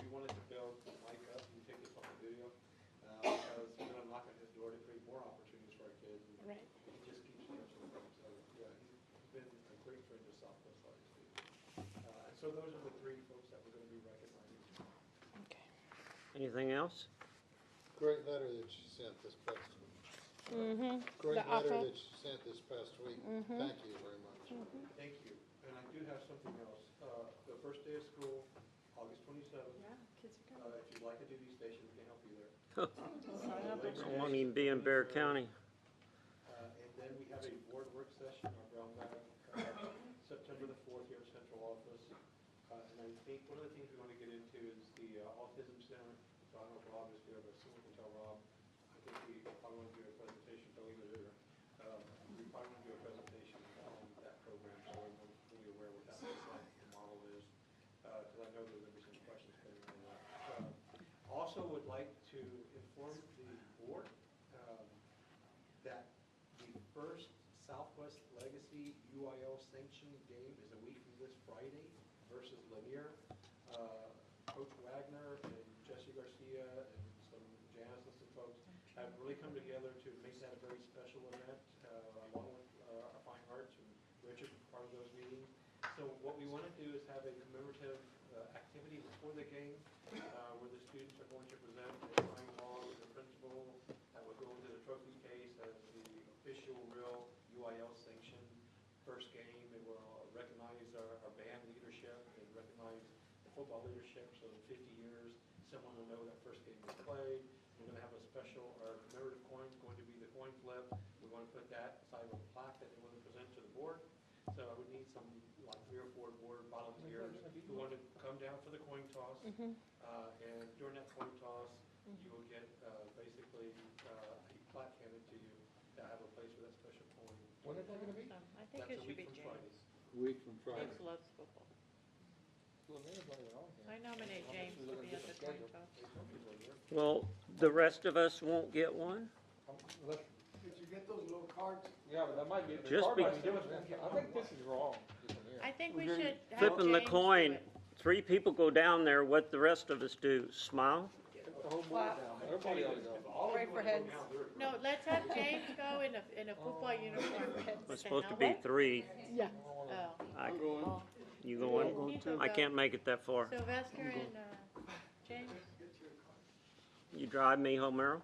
we wanted to build Mike up and take this on the video because we're going to knock on his door to create more opportunities for our kids. And Right. he just keeps nurturing them. So yeah, he's been a great friend of Southwest ISD. And so those are the three folks that we're going to be recognizing. Anything else? Great letter that you sent this past week. Great The letter offer. that you sent this past week. Thank you very much. Thank you. And I do have something else. The first day of school, August 27th. Yeah, kids are coming. If you'd like a duty station, we can help you there. Sign up. I won't even be in Bear County. And then we have a board work session, our brown bag, September the 4th here at Central Office. And I think one of the things we want to get into is the Autism Center. So I don't know if Rob is here, but someone can tell Rob. I think we probably want to do a presentation, so either here. We probably want to do a presentation on that program, so everyone's fully aware what that looks like, the model is. Because I know there's going to be some questions coming on that. Also would like to inform the board that the first Southwest Legacy UIL sanctioned game is a week from this Friday versus Lanier. Coach Wagner and Jesse Garcia and some Janice and some folks have really come together to make that a very special event, along with our fine arts and Richard part of those meetings. So what we want to do is have a commemorative activity before the game, where the students are going to present a fine ball to the principal that will go into the trophy case as the official, real UIL sanctioned first game. It will recognize our band leadership and recognize the football leadership. So in 50 years, someone will know that first game was played. We're going to have a special, our commemorative coin is going to be the coin flip. We want to put that inside of a plaque that they want to present to the board. So I would need some, like 3 or 4 board volunteers who want to come down for the coin toss. And during that coin toss, you will get basically a plaque handed to you to have a place for that special coin. When is that going to be? I think it should be James. Week from Friday. James loves football. I nominate James to be at the coin toss. Well, the rest of us won't get one? Did you get those little cards? Yeah, but that might be, Just be- I think this is wrong. I think we should have Flipping the James do coin, it. 3 people go down there, what the rest of us do? Smile? Everybody ought to go. Pray for heads. No, let's have James go in a football uniform. It's supposed to be 3. Yeah. Oh. You going? I can't make it that far. Sylvester and James? You drive me home, Merrill?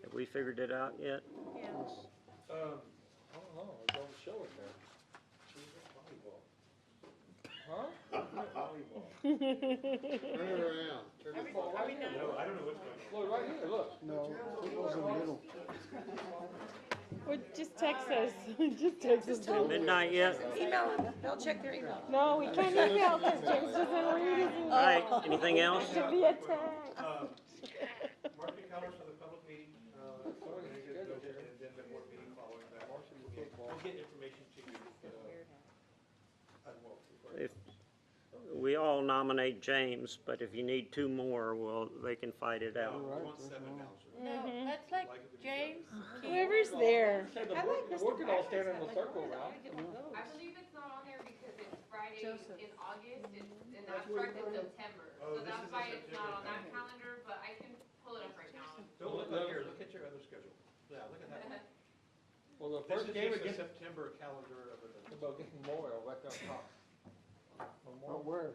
Have we figured it out yet? I don't know, I don't show it there. Huh? Volleyball. Turn it around. Turn the ball right here. No, I don't know what's going on. Look, right here, look. No, football's in the middle. Well, just text us. Just text us. Midnight yet? Email them, they'll check their email. No, we can't email because James doesn't read his email. All right, anything else? To be attacked. Mark the calendars for the public meeting, and then the board meeting following that. We'll get information to you, as well. If, we all nominate James, but if you need two more, well, they can fight it out. We want 7 now, sir. No, that's like James. Whoever's there. We're gonna all stand in a circle around. I believe it's not on there because it's Friday in August, and that starts in September. So that's why it's not on that calendar, but I can pull it up right now. Don't look up here, look at your other schedule. Yeah, look at that. Well, the This first is game just a against. September calendar of events. About getting Memorial right down top. Oh, where?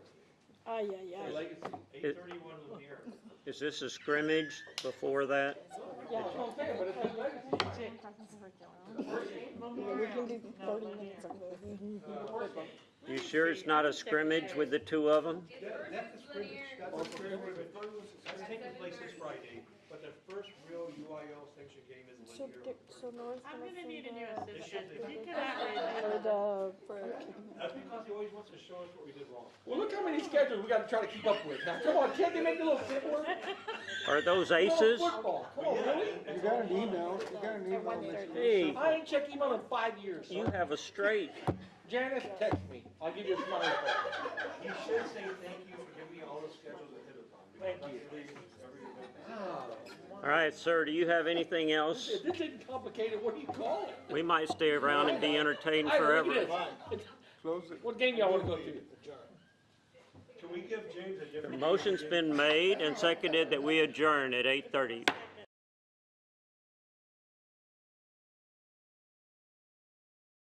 Ay, ay, ay. Legacy. 831 Lanier. Is this a scrimmage before that? Yeah. That's what I'm saying, but it's in Legacy. We can do 30 minutes of this. You sure it's not a scrimmage with the two of them? That's the scrimmage, that's the scrimmage, that's taking place this Friday, but the first real UIL sanction game is So, Lanier. so Nora's I'm gonna gonna need a send new assistant. for You the, That's because he always wants to show us what we did wrong. Well, look how many schedules we gotta try to keep up with. Now, come on, can't they make it a little simpler? Are those aces? Football, come on, really? You got an email, you got an email. Hey, I ain't checked email in 5 years. you have a straight. Janice, text me. I'll give you a smiley face. You should say thank you for giving me all the schedules ahead of time. Thank you. All right, sir, do you have anything else? This isn't complicated, what do you call it? We might stay around and be entertained Hey, look forever. at this. Close it. What game y'all wanna go to? Can we give James a The different? motion's been made and seconded that we adjourn at 8:30.